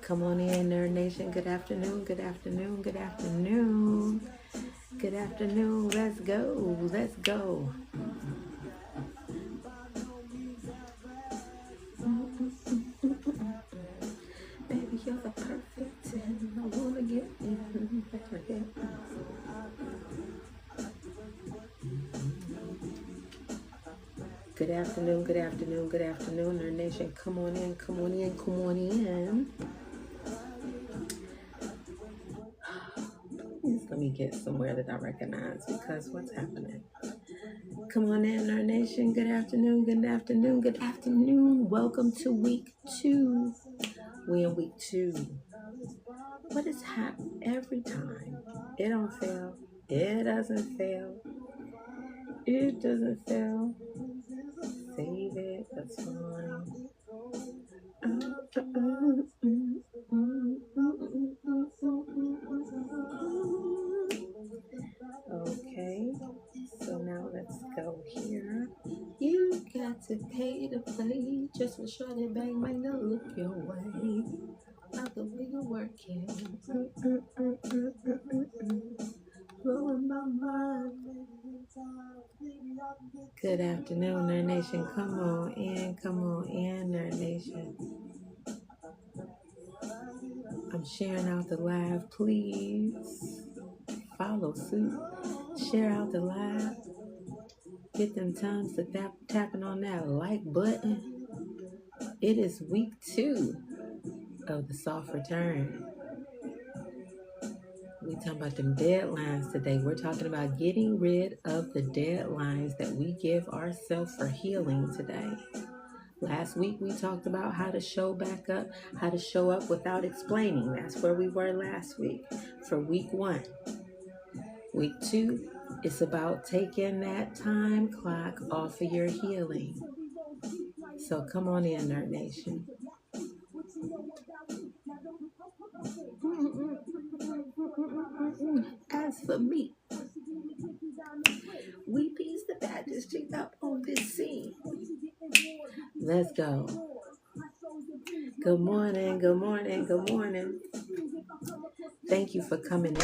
Come on in, Nerd Nation. Good afternoon, good afternoon, good afternoon. Good afternoon. Let's go. Let's go. Baby, you're the perfect 10. I want to get in. Good afternoon, good afternoon, good afternoon, Nerd Nation. Come on in, come on in, come on in. Let me get somewhere that I recognize because what's happening? Come on in, Nerd Nation. Good afternoon, good afternoon, good afternoon. Welcome to week 2. We in week 2. What is happening every time? It don't fail. It doesn't fail. It doesn't fail. Save it. That's fine. Okay. So now let's go here. You got to pay to play. Just for sure that bang might not look your way. Like the way you're working. Blowing my mind. Good afternoon, Nerd Nation. Come on in, Nerd Nation. I'm sharing out the live. Please follow suit. Share out the live. Get them tongues to tapping on that like button. It is week 2 of the soft return. We talking about them deadlines today. We're talking about getting rid of the deadlines that we give ourselves for healing today. Last week we talked about how to show back up, how to show up without explaining. That's where we were last week for week 1. Week 2, it's about taking that time clock off of your healing. So come on in, Nerd Nation. As for me, we piece the Baptistry up on this scene. Let's go. Good morning, good morning, good morning. Thank you for coming in.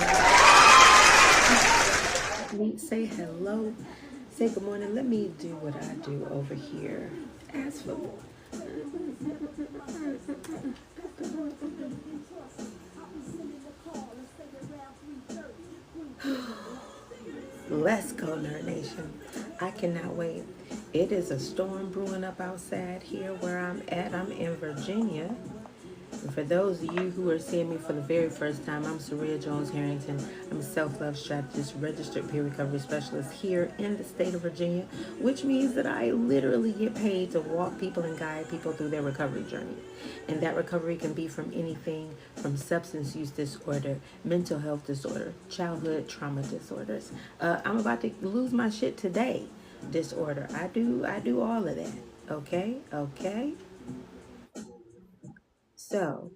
Let me say hello. Say good morning. Let me do what I do over here. As for let's go, Nerd Nation. I cannot wait. It is a storm brewing up outside here where I'm at. I'm in Virginia. And for those of you who are seeing me for the very first time, I'm Saria Jones-Harrington. I'm a self-love strategist, registered peer recovery specialist here in the state of Virginia, which means that I literally get paid to walk people and guide people through their recovery journey. And that recovery can be from anything from substance use disorder, mental health disorder, childhood trauma disorders. I'm about to lose my shit today disorder. I do all of that. Okay? So,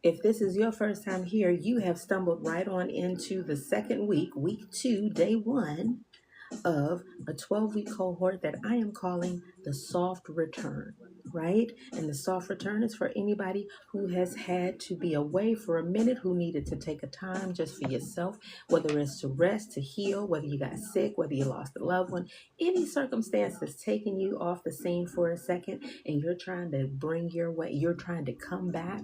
if this is your first time here, you have stumbled right on into the second week, week 2, day 1 of a 12-week cohort that I am calling the soft return, right? And the soft return is for anybody who has had to be away for a minute, who needed to take a time just for yourself, whether it's to rest, to heal, whether you got sick, whether you lost a loved one, any circumstance that's taking you off the scene for a second and you're trying to bring your way, you're trying to come back.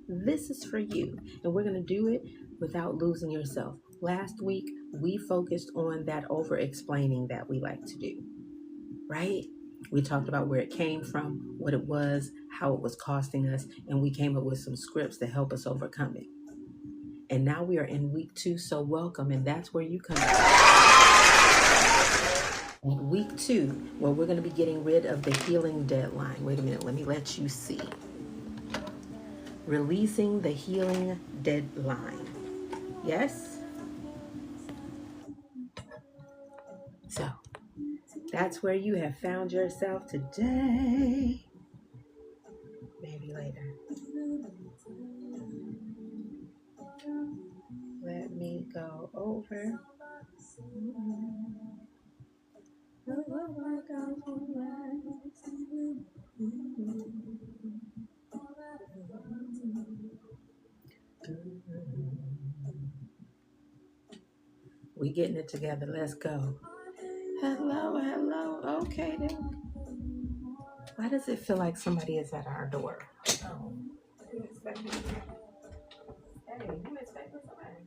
This is for you. And we're going to do it without losing yourself. Last week, we focused on that over-explaining that we like to do, right? We talked about where it came from, what it was, how it was costing us, and we came up with some scripts to help us overcome it. And now we are in week 2, so welcome, and that's where you come in. Week 2, where we're going to be getting rid of the healing deadline. Wait a minute, let me let you see. Releasing the healing deadline. Yes? So, that's where you have found yourself today. Maybe later. Let me go over. We getting it together. Let's go. Hello, hello. Okay then. Why does it feel like somebody is at our door? Oh, you expecting? Hey, you expecting somebody?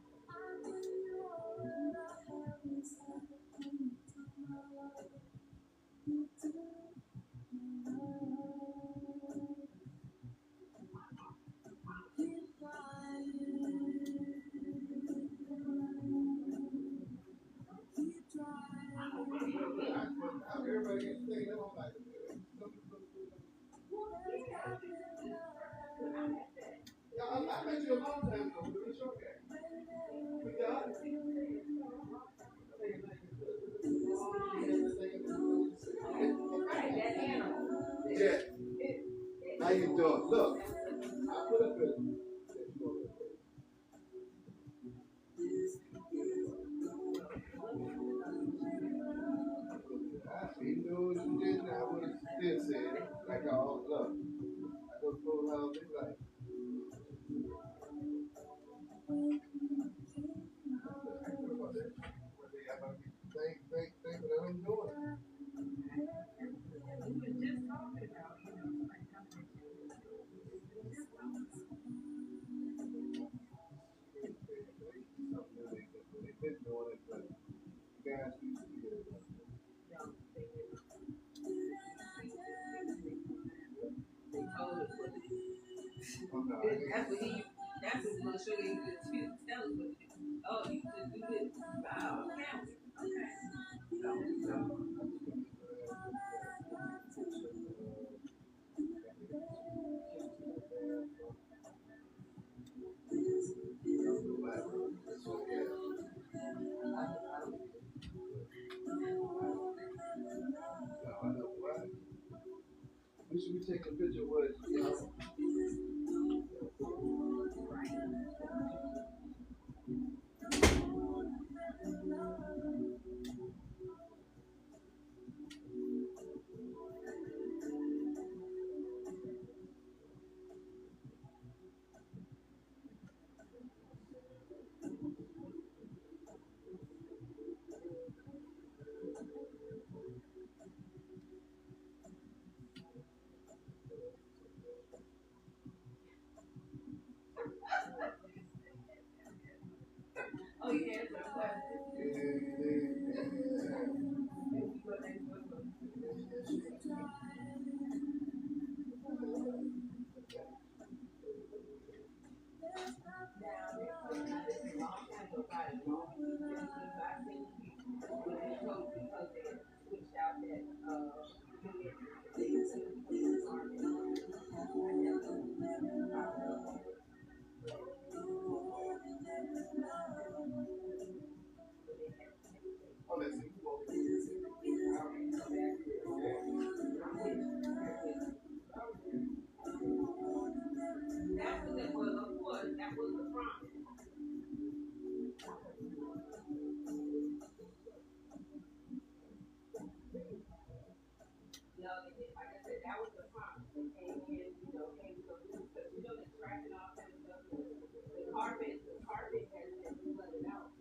Yeah. How you doing? Look, I put up a. He knew what you did, I would have still said it. Like, oh, look, I go through how they like. Think what I'm doing. They've been doing it, but you guys used to get it. Oh, no, that's what he. That's what little sugar he was tell us what to do. Oh, you just do this. Wow. We should be taking a picture of what, you know. Oh, yeah. Oh, let's see. That was it was, of course, that was the promise. No, like I said, that was the promise. They came in, you know, hey, we gonna do this, because you know the track and all kind of stuff. The carpet has been flooded out.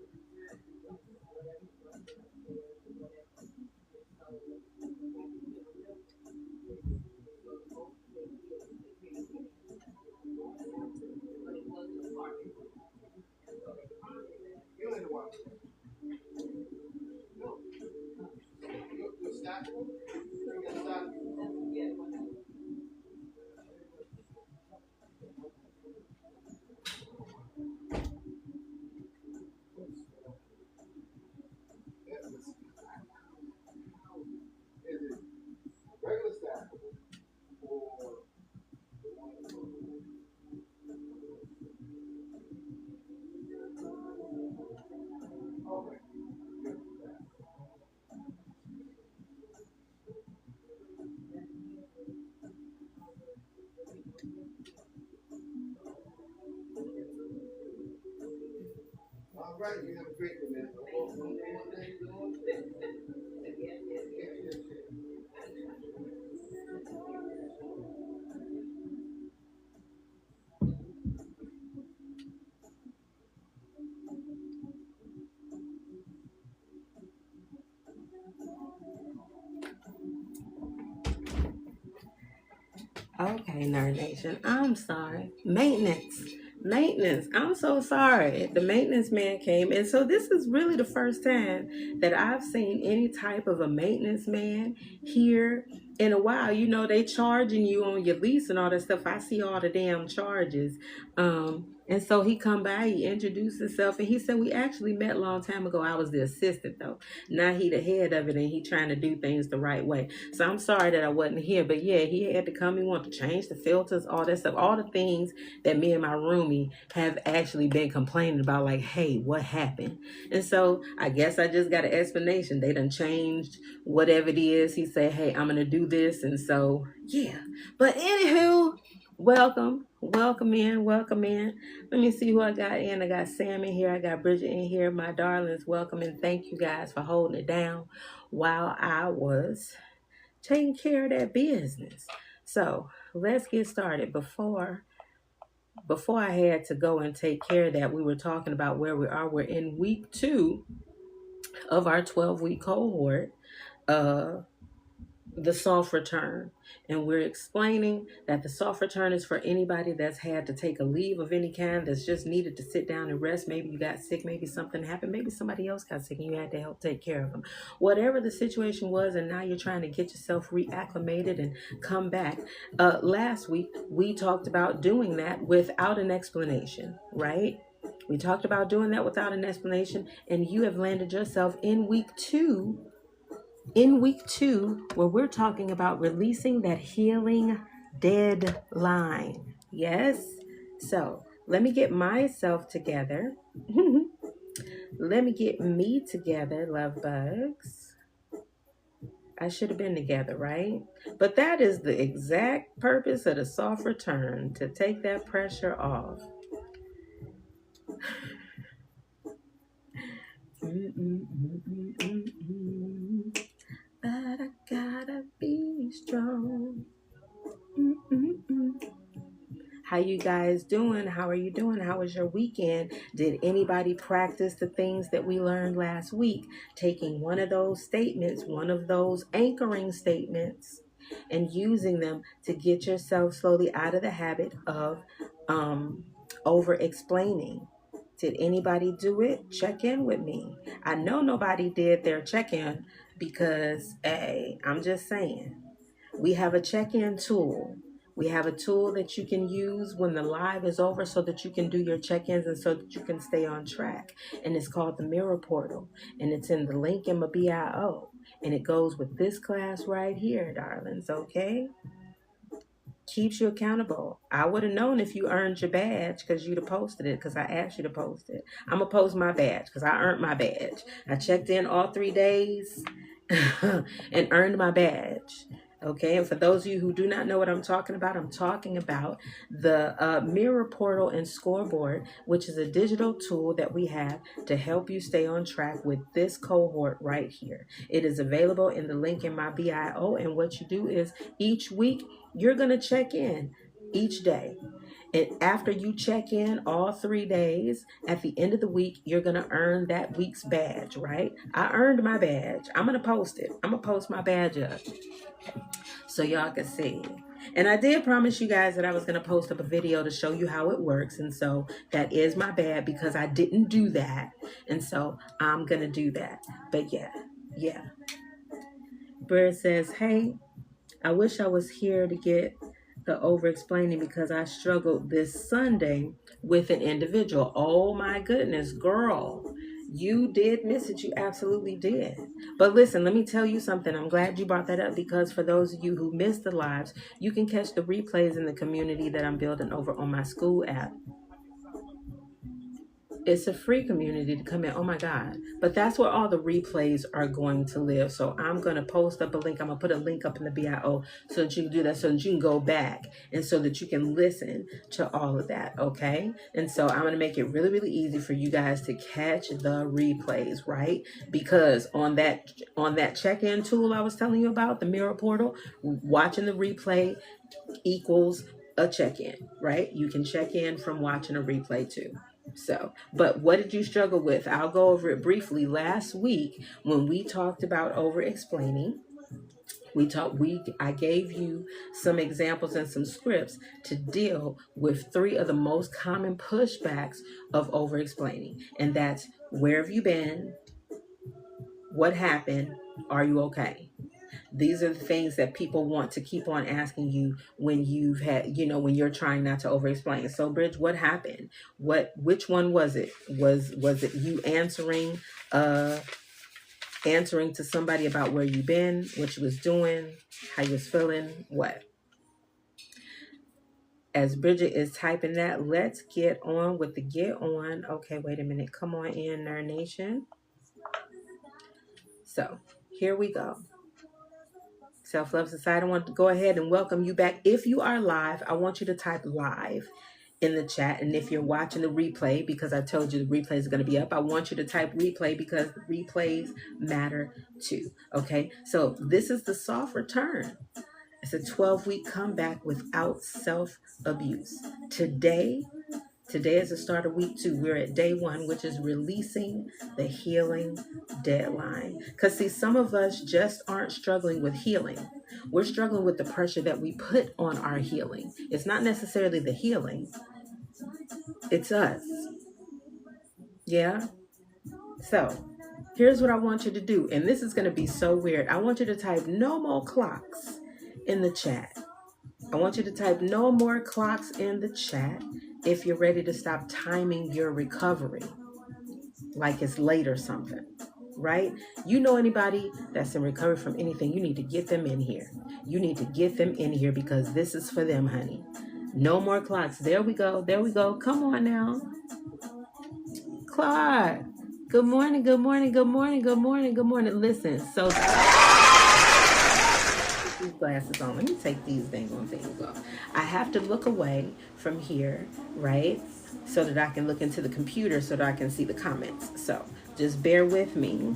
You in the water. No. You stop. You gotta stop. Yeah. Is it regular stackable or the one? Okay. All right, you have a great one, man. Okay, Nerd Nation. I'm sorry. Maintenance. Maintenance. I'm so sorry. The maintenance man came. And so this is really the first time that I've seen any type of a maintenance man here in a while. You know, they charging you on your lease and all that stuff. I see all the damn charges. And so he come by, he introduced himself, and he said, we actually met a long time ago. I was the assistant though. Now he the head of it, and he trying to do things the right way. So I'm sorry that I wasn't here, but yeah, he had to come. He wanted to change the filters, all that stuff, all the things that me and my roomie have actually been complaining about. Like, hey, what happened? And so I guess I just got an explanation. They done changed whatever it is. He said, hey, I'm gonna do this, and so yeah. But anywho, welcome in, welcome in. Let me see who I got in. I got Sam in here. I got Bridget in here. My darlings, welcome, and thank you guys for holding it down while I was taking care of that business. So let's get started. Before I had to go and take care of that, we were talking about where we are. We're in week 2 of our 12-week cohort. The soft return. And we're explaining that the soft return is for anybody that's had to take a leave of any kind, that's just needed to sit down and rest. Maybe you got sick, maybe something happened, maybe somebody else got sick and you had to help take care of them. Whatever the situation was, and now you're trying to get yourself reacclimated and come back. Last week, we talked about doing that without an explanation, right? We talked about doing that without an explanation, and you have landed yourself in week 2, where we're talking about releasing that healing deadline. Yes? So let me get myself together. Let me get me together, love bugs. I should have been together, right? But that is the exact purpose of the soft return, to take that pressure off. But I gotta be strong. How you guys doing? How are you doing? How was your weekend? Did anybody practice the things that we learned last week? Taking one of those statements, one of those anchoring statements, and using them to get yourself slowly out of the habit of over explaining. Did anybody do it? Check in with me. I know nobody did their check-in because, hey, I'm just saying. We have a check-in tool. We have a tool that you can use when the live is over so that you can do your check-ins and so that you can stay on track. And it's called the Mirror Portal. And it's in the link in my bio. And it goes with this class right here, darlings, okay? Keeps you accountable. I would have known if you earned your badge because you'd have posted it, because I asked you to post it. I'm going to post my badge because I earned my badge. I checked in all 3 days and earned my badge. Okay, and for those of you who do not know what I'm talking about the Mirror Portal and Scoreboard, which is a digital tool that we have to help you stay on track with this cohort right here. It is available in the link in my bio, and what you do is each week you're going to check in each day. And after you check in all 3 days, at the end of the week, you're going to earn that week's badge, right? I earned my badge. I'm going to post it. I'm going to post my badge up so y'all can see. And I did promise you guys that I was going to post up a video to show you how it works. And so that is my bad because I didn't do that. And so I'm going to do that. But yeah. Bird says, hey, I wish I was here to get the over explaining because I struggled this Sunday with an individual. Oh my goodness, girl. You did miss it. You absolutely did. But listen, let me tell you something. I'm glad you brought that up because for those of you who missed the lives, you can catch the replays in the community that I'm building over on my SKOOL app. It's a free community to come in. Oh my God. But that's where all the replays are going to live. So I'm going to post up a link. I'm going to put a link up in the bio so that you can do that, so that you can go back and so that you can listen to all of that. Okay. And so I'm going to make it really, really easy for you guys to catch the replays, right? Because on that check-in tool I was telling you about, the Mirror Portal, watching the replay equals a check-in, right? You can check in from watching a replay too. So, but what did you struggle with? I'll go over it briefly. Last week, when we talked about over explaining, I gave you some examples and some scripts to deal with 3 of the most common pushbacks of over explaining. And that's, where have you been? What happened? Are you okay? These are the things that people want to keep on asking you when you've had, when you're trying not to over explain. So Bridge, what happened? Which one was it? Was it you answering to somebody about where you've been, what you was doing, how you was feeling, what? As Bridget is typing that, let's get on with the get on. Okay, wait a minute. Come on in, Nerd Nation. So here we go. Self-Love Society, I want to go ahead and welcome you back. If you are live, I want you to type live in the chat. And if you're watching the replay, because I told you the replay is going to be up, I want you to type replay, because replays matter too. Okay, so this is the soft return. It's a 12-week comeback without self-abuse. Today is the start of week 2. We're at day 1, which is releasing the healing deadline. Because see, some of us just aren't struggling with healing. We're struggling with the pressure that we put on our healing. It's not necessarily the healing. It's us. Yeah? So, here's what I want you to do. And this is going to be so weird. I want you to type no more clocks in the chat. I want you to type no more clocks in the chat if you're ready to stop timing your recovery like it's late or something, right? You know anybody that's in recovery from anything, you need to get them in here. You need to get them in here, because this is for them, honey. No more clocks. There we go. There we go. Come on now. Clark. Good morning. Good morning. Good morning. Good morning. Good morning. Listen, so these glasses on. Let me take these dang on things off. I have to look away from here, right? So that I can look into the computer so that I can see the comments. So just bear with me.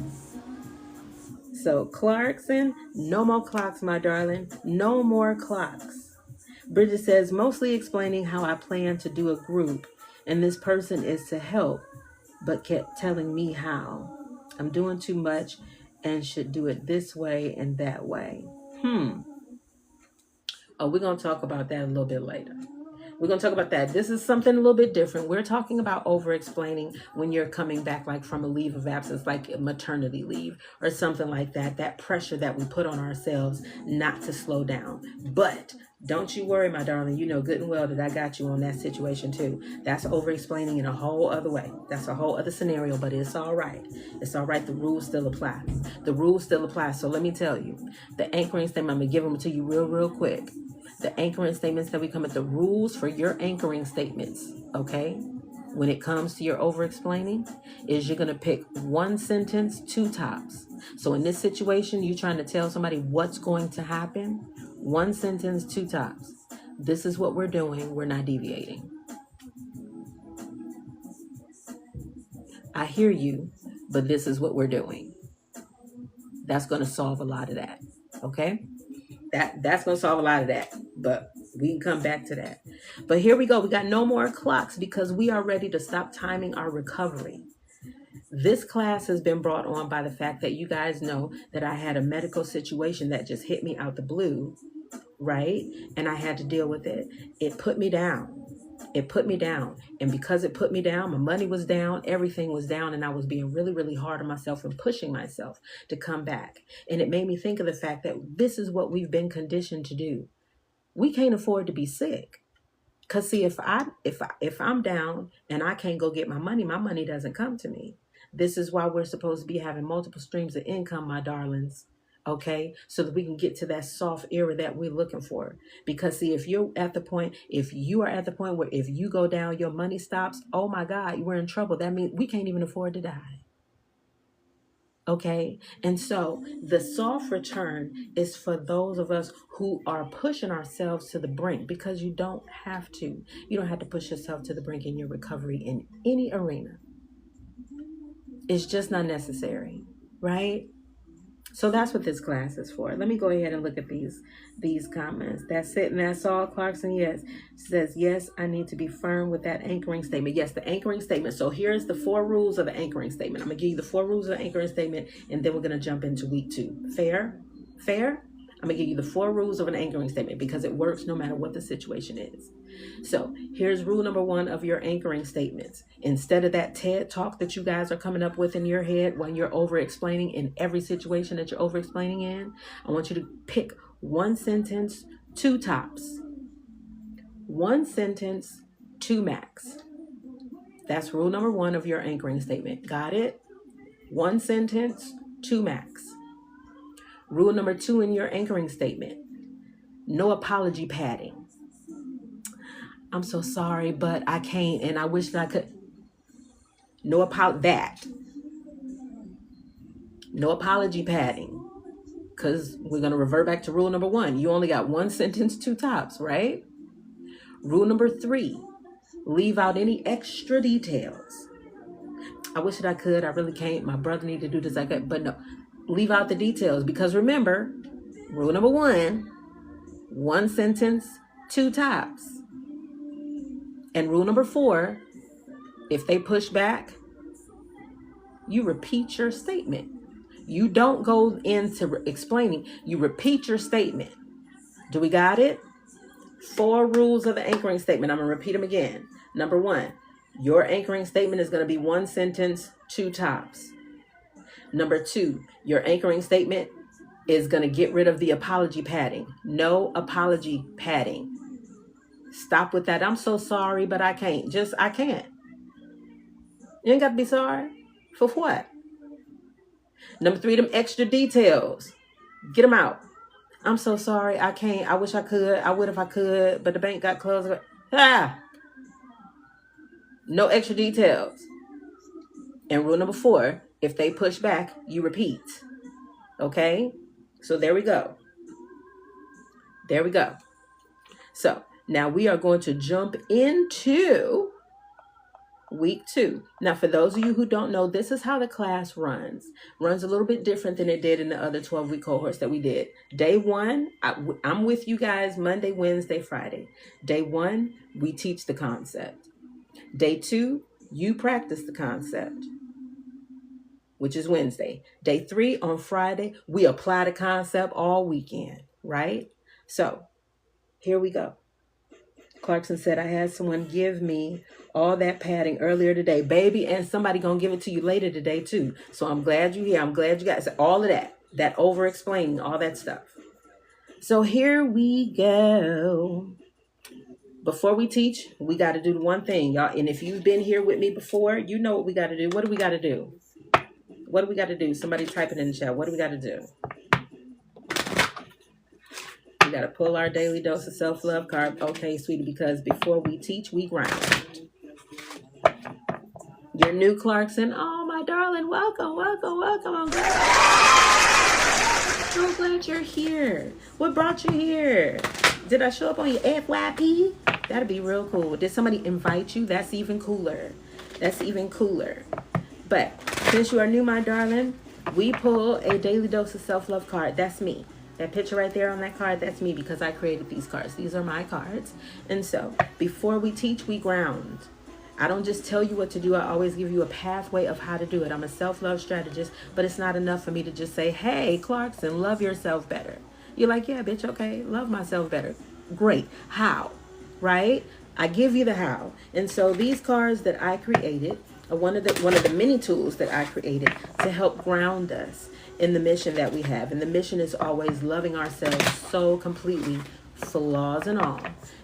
So Clarkson, no more clocks, my darling. No more clocks. Bridget says, mostly explaining how I plan to do a group, and this person is to help, but kept telling me how. I'm doing too much and should do it this way and that way. Oh, we're going to talk about that a little bit later. We're going to talk about that. This is something a little bit different. We're talking about over-explaining when you're coming back, like from a leave of absence, like maternity leave or something like that. That pressure that we put on ourselves not to slow down. But don't you worry, my darling. You know good and well that I got you on that situation too. That's over-explaining in a whole other way. That's a whole other scenario, but it's all right. It's all right. The rules still apply. The rules still apply. So let me tell you, the anchoring statement, I'm going to give them to you real quick. The anchoring statements that we come at, the rules for your anchoring statements, okay? When it comes to your over-explaining, is you're going to pick 1 sentence, 2 tops. So in this situation, you're trying to tell somebody what's going to happen. 1 sentence, 2 tops. This is what we're doing. We're not deviating. I hear you, but this is what we're doing. That's going to solve a lot of that, okay? That's going to solve a lot of that, but we can come back to that. But here we go. We got no more clocks, because we are ready to stop timing our recovery. This class has been brought on by the fact that you guys know that I had a medical situation that just hit me out the blue, right? And I had to deal with it. It put me down. It put me down. And because it put me down, my money was down, everything was down, and I was being really hard on myself and pushing myself to come back. And it made me think of the fact that this is what we've been conditioned to do. We can't afford to be sick. Because see, if I'm down and I can't go get my money doesn't come to me. This is why we're supposed to be having multiple streams of income, my darlings. Okay, so that we can get to that soft era that we're looking for. Because see, if you are at the point where if you go down, your money stops, oh my God, we're in trouble. That means we can't even afford to die. Okay, and so the soft return is for those of us who are pushing ourselves to the brink, because you don't have to. You don't have to push yourself to the brink in your recovery in any arena. It's just not necessary, right? So that's what this class is for. Let me go ahead and look at these comments. That's it. And that's all. Clarkson, yes. Says, yes, I need to be firm with that anchoring statement. Yes, the anchoring statement. So here's the 4 rules of the anchoring statement. I'm going to give you the 4 rules of the anchoring statement, and then we're going to jump into week 2. Fair? Fair? I'm going to give you the 4 rules of an anchoring statement because it works no matter what the situation is. So here's rule number 1 of your anchoring statements. Instead of that TED talk that you guys are coming up with in your head when you're over explaining in every situation that you're over explaining in, I want you to pick 1 sentence, 2 tops. 1 sentence, 2 max. That's rule number 1 of your anchoring statement. Got it? 1 sentence, 2 max. Rule number 2 in your anchoring statement. No apology padding. I'm so sorry, but I can't, and I wish that I could. No apology padding. Because we're going to revert back to rule number 1. You only got 1 sentence, 2 tops, right? Rule number 3. Leave out any extra details. I wish that I could. I really can't. My brother need to do this. I could, but no. Leave out the details because remember, rule number 1, 1 sentence, 2 tops. And rule number 4, if they push back, you repeat your statement. You don't go into explaining. You repeat your statement. Do we got it? 4 rules of the anchoring statement. I'm going to repeat them again. Number 1, your anchoring statement is going to be 1 sentence, 2 tops. Number 2, your anchoring statement is going to get rid of the apology padding. No apology padding. Stop with that. I'm so sorry, but I can't. I can't. You ain't got to be sorry. For what? Number 3, them extra details. Get them out. I'm so sorry. I can't. I wish I could. I would if I could, but the bank got closed. No extra details. And rule number 4, if they push back, you repeat. Okay? So there we go. There we go. So now we are going to jump into week 2. Now, for those of you who don't know, this is how the class runs. Runs a little bit different than it did in the other 12-week cohorts that we did. Day 1, I'm with you guys Monday, Wednesday, Friday. Day 1, we teach the concept. Day 2, you practice the concept, which is Wednesday. Day 3, on Friday, we apply the concept all weekend, right? So here we go. Clarkson said, I had someone give me all that padding earlier today, baby, and somebody gonna give it to you later today too. So I'm glad you're here. I'm glad you guys, all of that over explaining, all that stuff. So here we go. Before we teach, we got to do the one thing, y'all. And if you've been here with me before, you know what we got to do. What do we got to do? What do we got to do? Somebody type it in the chat. What do we got to do? We got to pull our daily dose of self-love card. Okay, sweetie, because before we teach, we grind. You're new, Clarkson. Oh, my darling. Welcome. I'm so glad you're here. What brought you here? Did I show up on your FYP? That'd be real cool. Did somebody invite you? That's even cooler. But since you are new, my darling, we pull a daily dose of self-love card. That's me. That picture right there on that card, that's me because I created these cards. These are my cards. And so before we teach, we ground. I don't just tell you what to do. I always give you a pathway of how to do it. I'm a self-love strategist, but it's not enough for me to just say, hey, Clarkson, love yourself better. You're like, yeah, bitch, okay, love myself better. Great. How? Right? I give you the how. And so these cards that I created are one of the many tools that I created to help ground us in the mission that we have. And the mission is always loving ourselves so completely, flaws and all,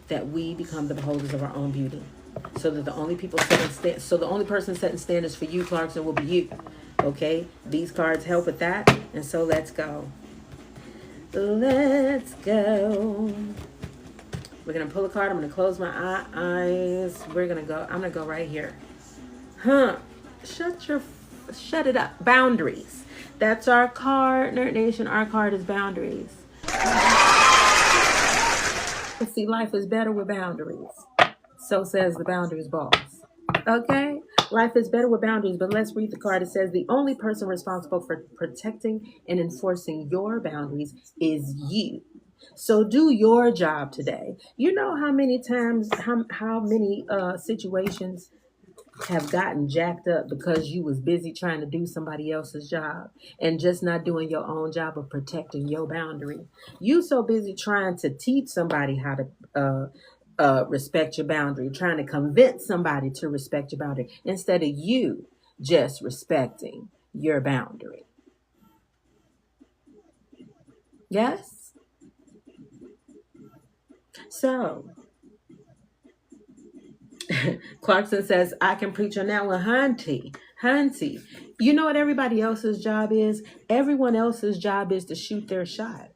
that we become the beholders of our own beauty. So that the only person setting standards for you, Clarkson, will be you. Okay? These cards help with that. And so let's go. Let's go. We're going to pull a card. I'm going to close my eyes. I'm going to go right here. Shut it up. Boundaries. That's our card, Nerd Nation. Our card is boundaries. But see, life is better with boundaries. So says the boundaries boss. Okay? Life is better with boundaries, but let's read the card. It says the only person responsible for protecting and enforcing your boundaries is you. So do your job today. You know how many times, how many situations have gotten jacked up because you was busy trying to do somebody else's job and just not doing your own job of protecting your boundary. You so busy trying to teach somebody how to respect your boundary, trying to convince somebody to respect your boundary instead of you just respecting your boundary. Yes? So, Clarkson says, I can preach on that one. Hunty. You know what everybody else's job is? Everyone else's job is to shoot their shot.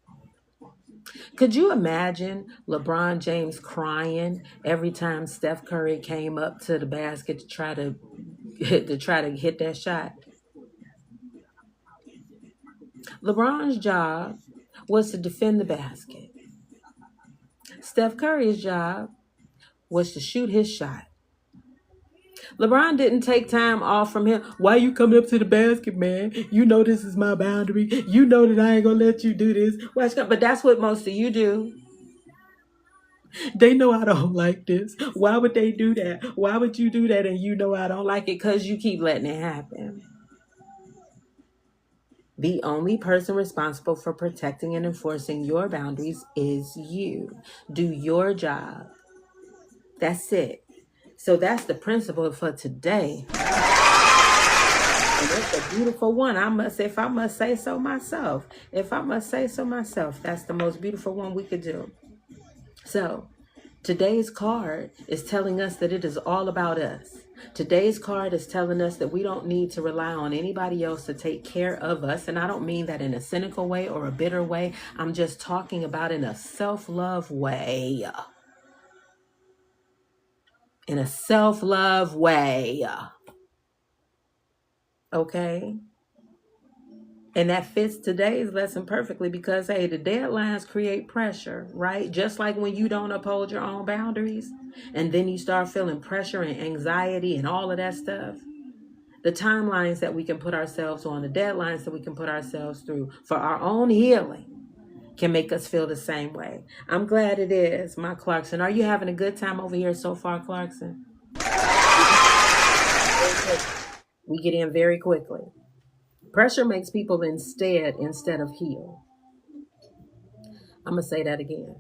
Could you imagine LeBron James crying every time Steph Curry came up to the basket to try to hit that shot? LeBron's job was to defend the basket. Steph Curry's job was to shoot his shot. LeBron didn't take time off from him. Why you coming up to the basket, man? You know this is my boundary. You know that I ain't gonna let you do this. But that's what most of you do. They know I don't like this. Why would they do that? Why would you do that and you know I don't like it? Because you keep letting it happen. The only person responsible for protecting and enforcing your boundaries is you. Do your job. That's it. So that's the principle for today. And it's a beautiful one. If I must say so myself, that's the most beautiful one we could do. So today's card is telling us that it is all about us. Today's card is telling us that we don't need to rely on anybody else to take care of us. And I don't mean that in a cynical way or a bitter way. I'm just talking about in a self-love way. In a self-love way. Okay? And that fits today's lesson perfectly because, hey, the deadlines create pressure, right? Just like when you don't uphold your own boundaries and then you start feeling pressure and anxiety and all of that stuff. The timelines that we can put ourselves on, the deadlines that we can put ourselves through for our own healing can make us feel the same way. I'm glad it is, my Clarkson. Are you having a good time over here so far, Clarkson? We get in very quickly. Pressure makes people instead of heal. I'm going to say that again.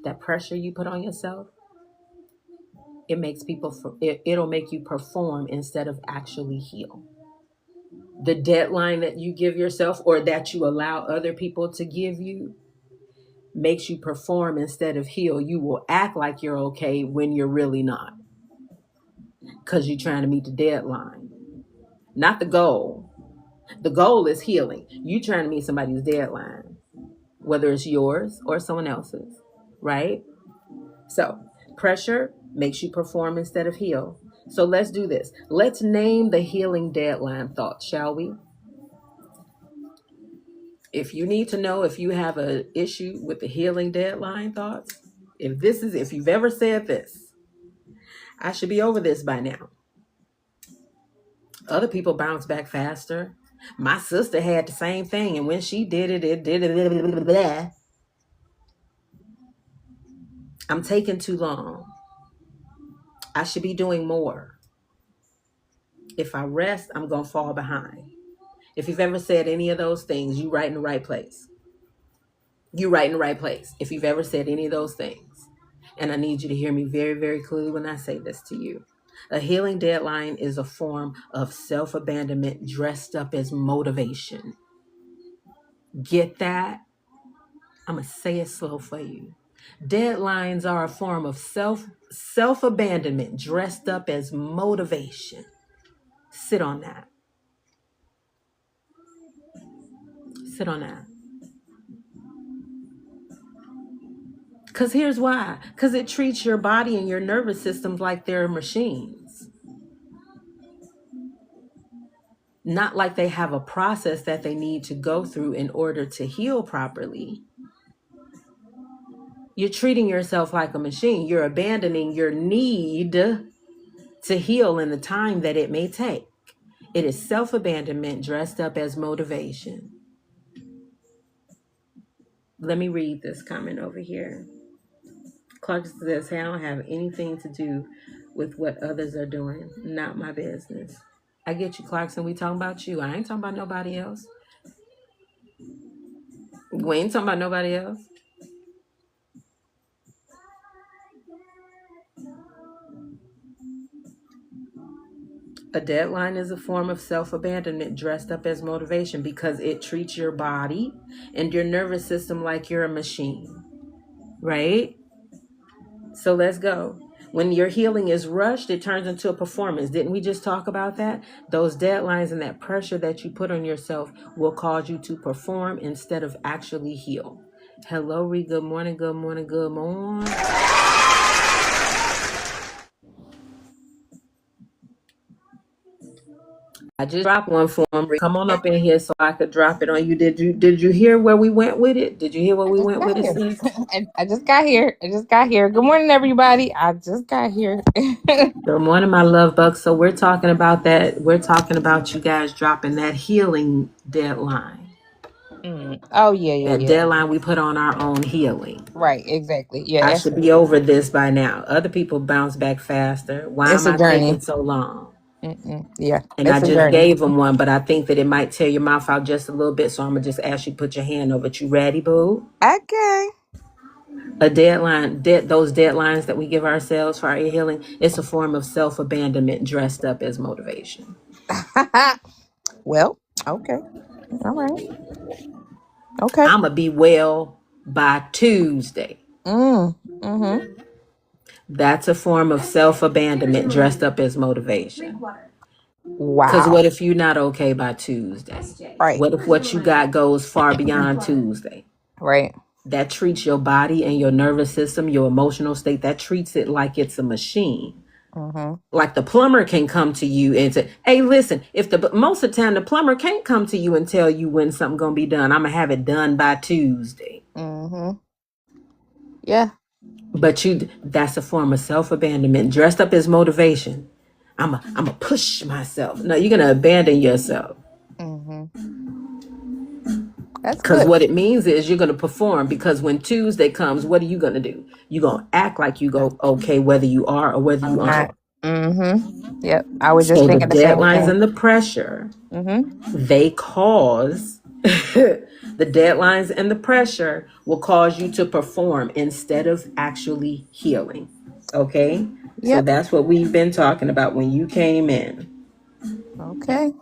That pressure you put on yourself, it'll make you perform instead of actually heal. The deadline that you give yourself or that you allow other people to give you makes you perform instead of heal. You will act like you're okay when you're really not because you're trying to meet the deadline, not the goal. The goal is healing. You trying to meet somebody's deadline, whether it's yours or someone else's, right? So pressure makes you perform instead of heal. So let's do this. Let's name the healing deadline thought, shall we? If you need to know if you have an issue with the healing deadline thoughts, if you've ever said this, I should be over this by now. Other people bounce back faster. My sister had the same thing, and when she did it, it did it. I'm taking too long. I should be doing more. If I rest, I'm going to fall behind. If you've ever said any of those things, you right in the right place. You right in the right place. If you've ever said any of those things. And I need you to hear me very, very clearly when I say this to you. A healing deadline is a form of self-abandonment dressed up as motivation. Get that? I'm going to say it slow for you. Deadlines are a form of self-abandonment dressed up as motivation. Sit on that. Sit on that. Because here's why. Because it treats your body and your nervous systems like they're machines. Not like they have a process that they need to go through in order to heal properly. You're treating yourself like a machine. You're abandoning your need to heal in the time that it may take. It is self-abandonment dressed up as motivation. Let me read this comment over here. Clark says, hey, I don't have anything to do with what others are doing. Not my business. I get you, Clarkson. We talking about you. I ain't talking about nobody else. We ain't talking about nobody else. A deadline is a form of self-abandonment dressed up as motivation because it treats your body and your nervous system like you're a machine, right? So let's go. When your healing is rushed, it turns into a performance. Didn't we just talk about that? Those deadlines and that pressure that you put on yourself will cause you to perform instead of actually heal. Hello, Ree. Good morning, good morning, good morning. I just dropped one for him. Come on up in here so I could drop it on you. Did you hear where we went with it? Did you hear where I we just went got with it, here. sis? I just got here. I just got here. Good morning, everybody. I just got here. Good morning, my love bug. So we're talking about that. We're talking about you guys dropping that healing deadline. Oh yeah, That yeah. deadline we put on our own healing. Right, exactly. Yeah, I that's should be over this by now. Other people bounce back faster. Why it's am a I taking journey. so long? Yeah, And I it's a just journey. gave them one, but I think that it might tear your mouth out just a little bit. So I'm gonna just ask you to put your hand over it. You ready, boo? Okay. A deadline, those deadlines that we give ourselves for our healing, it's a form of self-abandonment dressed up as motivation. Well, okay. All right. Okay. I'm gonna be well by Tuesday. Mm-hmm. That's a form of self-abandonment dressed up as motivation. Because Wow. what if you're not okay by Tuesday? Right. What if what you got goes far beyond Tuesday? Right. That treats your body and your nervous system, your emotional state, that treats it like it's a machine. Mm-hmm. Like the plumber can come to you and say, hey, listen, if the most of the time the plumber can't come to you and tell you when something gonna be done. I'm gonna have it done by Tuesday. Mm-hmm. Yeah. But that's a form of self-abandonment dressed up as motivation. I'm a push myself. No, you're gonna abandon yourself. Mm-hmm. That's Because good. what it means is you're gonna perform. Because when Tuesday comes, what are you gonna do? You're gonna act like you go okay, whether you are or whether you I'm aren't. not. Mm-hmm. Yep. I was just So the thinking the same deadlines thing. and the pressure, Mm-hmm. they cause the deadlines and the pressure will cause you to perform instead of actually healing. Okay? So Yep. that's what we've been talking about when you came in. Okay.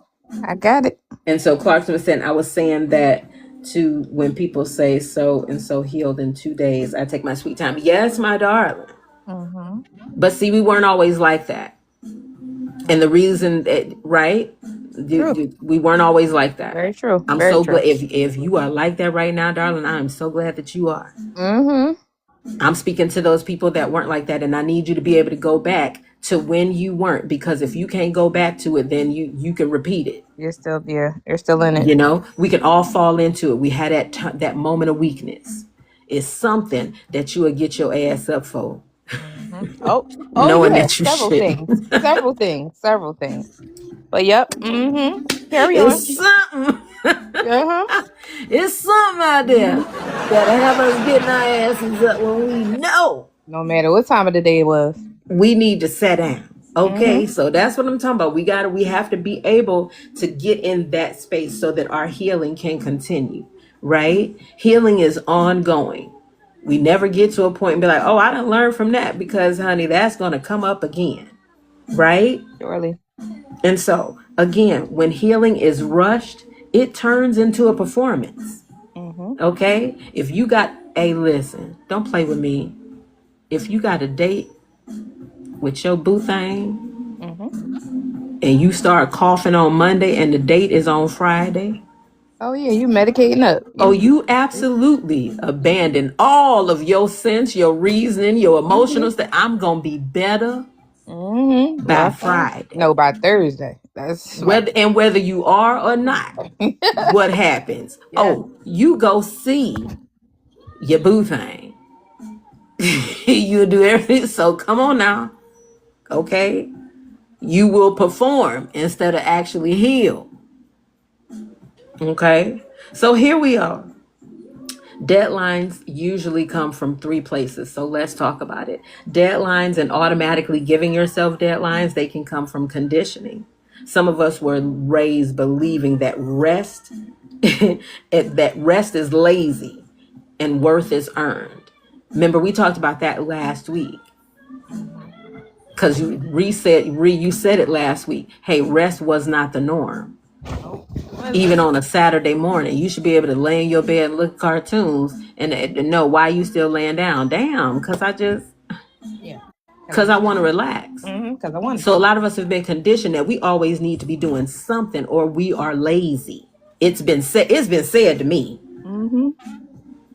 I got it. And so Clarkson was saying, I was saying that to when people say so and so healed in 2 days, I take my sweet time. Yes, my darling. Mm-hmm. But see, we weren't always like that. And the reason that, right? True. We weren't always like that. Very true. I'm Very so true. glad if you are like that right now, darling, I am so glad that you are. Mm-hmm. I'm speaking to those people that weren't like that, and I need you to be able to go back to when you weren't, because if you can't go back to it, then you can repeat it. You're still in it. We can all fall into it. We had that moment of weakness. It's something that you would get your ass up for, Mm-hmm. Oh knowing yeah, that you several shouldn't. things. Several things. But yep. Mm-hmm. Carry on. It's something. Uh-huh. It's something out there that'll have us getting our asses up when we know No matter what time of the day it was. we need to sit down. Mm-hmm. Okay, so that's what I'm talking about. We have to be able to get in that space so that our healing can continue, right? Healing is ongoing. We never get to a point and be like, oh, I didn't learn from that, because honey, that's going to come up again, right? Surely. And so again, when healing is rushed, it turns into a performance. Mm-hmm. Okay, if you got listen, don't play with me. If you got a date with your boo thing Mm-hmm. and you start coughing on Monday and the date is on Friday, Oh yeah, you medicating up. oh, you absolutely abandon all of your sense, your reasoning, your Mm-hmm. emotional state. I'm gonna be better Mm-hmm. by By Friday. Friday. No, by Thursday. That's my Whether you are or not, what happens? yeah. Oh, you go see your boo thing. You do everything. So come on now. Okay. You will perform instead of actually heal. Okay. So here we are. Deadlines usually come from three places, so let's talk about it. Deadlines and automatically giving yourself deadlines, they can come from conditioning. Some of us were raised believing that rest that rest is lazy and worth is earned. Remember, we talked about that last week because you said it last week. Hey, rest was not the norm. Even on a Saturday morning, you should be able to lay in your bed and look at cartoons and know why you still laying down. Damn, because I want to relax. Because I want So a lot of us have been conditioned that we always need to be doing something or we are lazy. It's been said to me.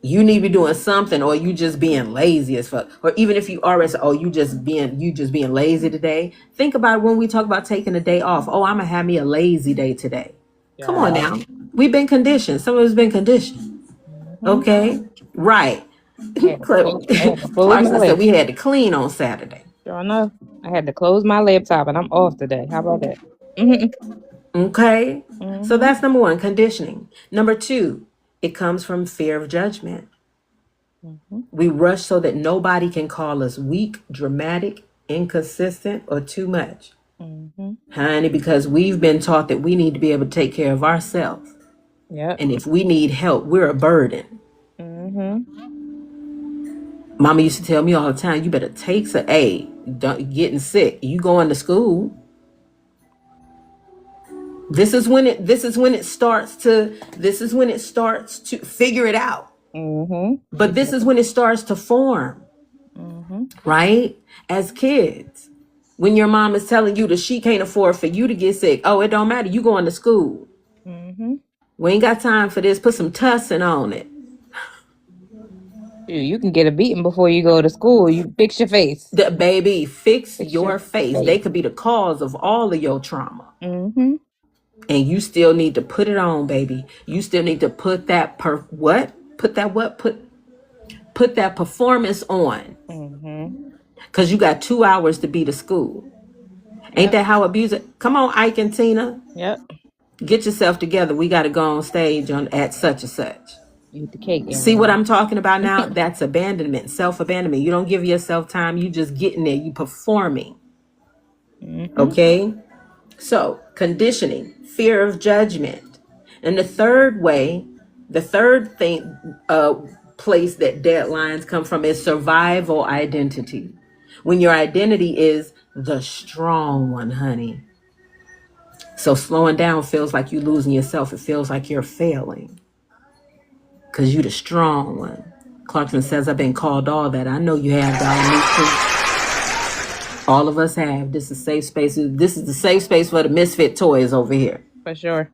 You need to be doing something or you just being lazy as fuck. Or even if you are, you just being lazy today. Think about when we talk about taking a day off. Oh, I'm gonna have me a lazy day today. Yeah. Come on now. We've been conditioned. Some of us been conditioned. Okay. Right. Clarkson said we had to clean on Saturday. Sure enough. I had to close my laptop and I'm off today. How about that? Okay. So that's number one, conditioning. Number two, it comes from fear of judgment. We rush so that nobody can call us weak, dramatic, inconsistent, or too much. Honey, because we've been taught that we need to be able to take care of ourselves. Yeah. And if we need help, we're a burden. Mama used to tell me all the time, you better take some getting sick. You going to school. This is when it starts to figure it out. But this is when it starts to form. Right? As kids. When your mom is telling you that she can't afford for you to get sick. Oh, it don't matter. You going to school. We ain't got time for this. Put some tussin on it. You can get a beating before you go to school. You fix your face. Baby, fix your face. They could be the cause of all of your trauma. And you still need to put it on, baby. You still need to put that Put that performance on. Because you got 2 hours to be to school. Ain't that how abusing? Come on, Ike and Tina. Yep. Get yourself together. We got to go on stage at such and such. Eat the cake. See what I'm talking about now? That's abandonment, self-abandonment. You don't give yourself time. You just getting there. You performing. Okay? So, conditioning, fear of judgment. And the third place that deadlines come from is survival identity. When your identity is the strong one, honey. So slowing down feels like you losing yourself. It feels like you're failing. Because you the strong one. Clarkson says, I've been called all that. I know you have, darling. All of us have. This is safe space. This is the safe space for the misfit toys over here. For sure.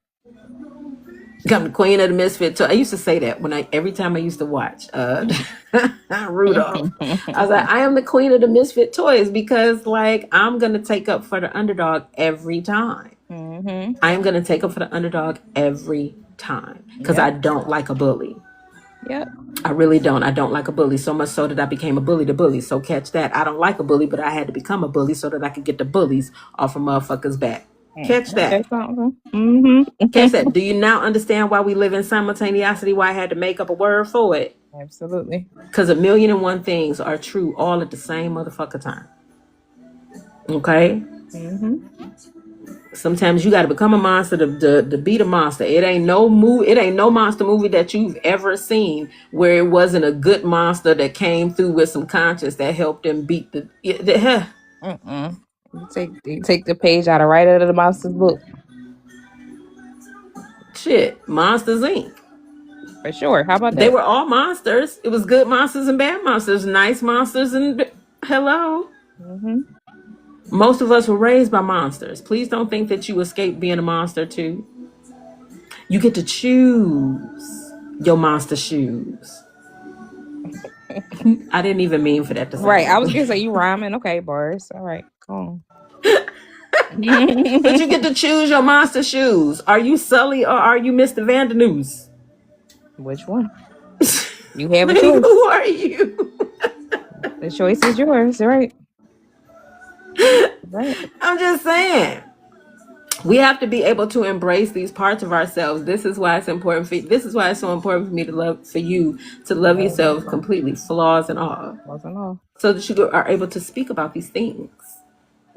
I'm the queen of the misfit toys. I used to say that every time I used to watch Rudolph. I was like, I am the queen of the misfit toys because I'm going to take up for the underdog every time. I am going to take up for the underdog every time because I don't like a bully. Yep. I really don't. I don't like a bully so much so that I became a bully to bully. So catch that. I don't like a bully, but I had to become a bully so that I could get the bullies off of motherfuckers' back. Catch that. Catch that. Do you now understand why we live in simultaneity? Why I had to make up a word for it? Absolutely. Because 1,000,001 things are true all at the same motherfucker time. Okay? Sometimes you got to become a monster to beat a monster. It ain't no monster movie that you've ever seen where it wasn't a good monster that came through with some conscience that helped them beat the You take the page out of the monster's book. Shit, Monsters Inc. For sure. How about that? They were all monsters. It was good monsters and bad monsters, nice monsters and hello. Most of us were raised by monsters. Please don't think that you escaped being a monster too. You get to choose your monster shoes. I didn't even mean for that to sound right. I was gonna say you rhyming. Okay, Boris. All right, go on. But you get to choose your monster shoes. Are you Sully or are you Mr. Vandernoos? Which one? You have a choice. Who are you? The choice is yours, right? I'm just saying. We have to be able to embrace these parts of ourselves. This is why it's important for you. This is why it's so important for me to love, for you to love yourself completely, flaws and all, Wasn't all. so that you are able to speak about these things.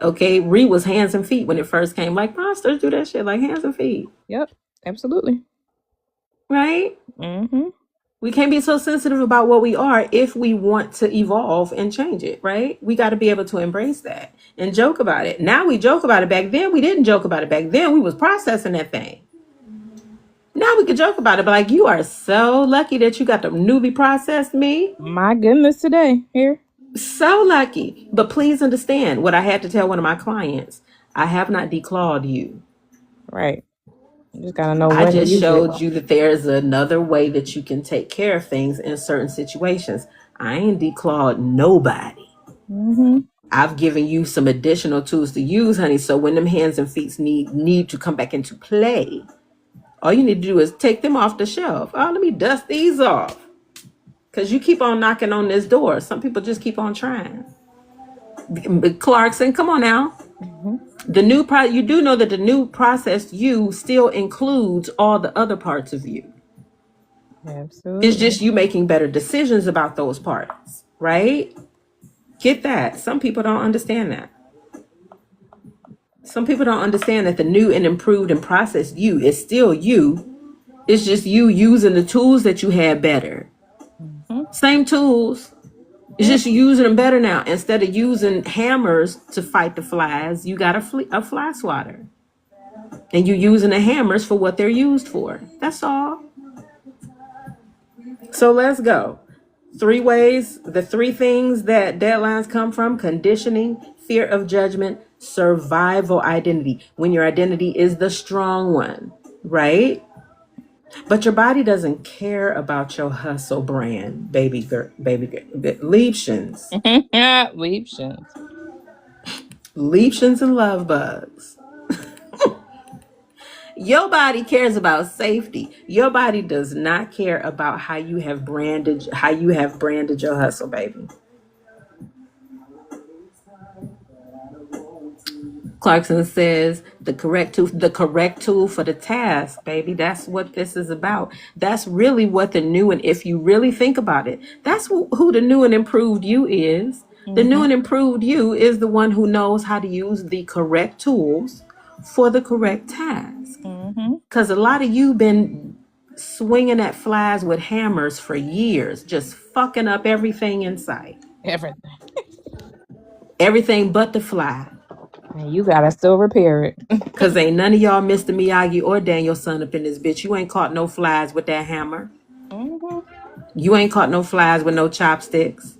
Okay, Ree was hands and feet when it first came. Like monsters do that shit, like hands and feet. Yep, absolutely. Right? Mm-hmm. We can't be so sensitive about what we are if we want to evolve and change it, right? We got to be able to embrace that and joke about it. Now we joke about it. Back then we didn't joke about it. Back then we was processing that thing. Now we could joke about it, but like, you are so lucky that you got the newly processed me. My goodness, today here. So lucky. But please understand what I had to tell one of my clients. I have not declawed you. Right. You just gotta know I when to just use showed it. you that there's another way that you can take care of things in certain situations. I ain't declawed nobody. Mm-hmm. I've given you some additional tools to use, honey. So when them hands and feet need to come back into play, all you need to do is take them off the shelf. Oh, let me dust these off. Because you keep on knocking on this door. Some people just keep on trying. Clarkson, come on now. Mm-hmm. The new you do know that the new processed you still includes all the other parts of you. Absolutely. It's just you making better decisions about those parts, right? Get that. Some people don't understand that. Some people don't understand that the new and improved and processed you is still you. It's just you using the tools that you had better. Mm-hmm. Same tools. It's just using them better now. Instead of using hammers to fight the flies, you got a fly swatter. And you're using the hammers for what they're used for. That's all. So let's go. 3 ways, the 3 things that deadlines come from: conditioning, fear of judgment, survival identity. When your identity is the strong one, right? But your body doesn't care about your hustle brand, baby girl, Liebschens. Leaptions. Liebschens and love bugs. Your body cares about safety. Your body does not care about how you have branded your hustle, baby. Clarkson says the correct tool for the task, baby. That's what this is about. That's really what the new, and if you really think about it, that's who the new and improved you is. The new and improved you is the one who knows how to use the correct tools for the correct task. Because a lot of you been swinging at flies with hammers for years, just fucking up everything in sight. Everything but the fly. And you gotta still repair it. Because ain't none of y'all Mr. Miyagi or Daniel son up in this bitch. You ain't caught no flies with that hammer. Mm-hmm. You ain't caught no flies with no chopsticks.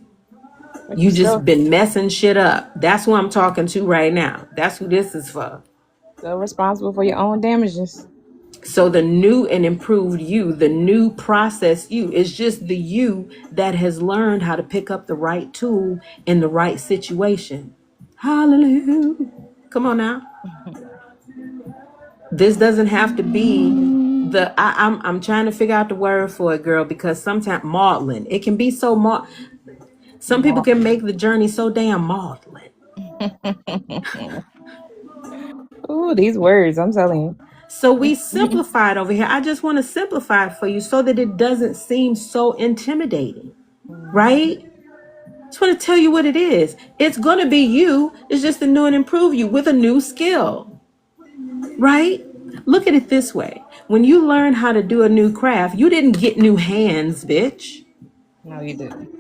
But You just been messing shit up. That's who I'm talking to right now. That's who this is for. still responsible for your own damages. So the new and improved you, the new processed you, is just the you that has learned how to pick up the right tool in the right situation. Hallelujah. Come on now. This doesn't have to be I'm trying to figure out the word for it, girl, because sometimes maudlin. It can be so some people can make the journey so damn maudlin. Ooh, these words, I'm telling you. So we simplified over here. I just want to simplify it for you so that it doesn't seem so intimidating, right? Just want to tell you what it is. It's going to be you. It's just a new and improved you with a new skill, right? Look at it this way. When you learn how to do a new craft, you didn't get new hands, bitch. No, you didn't.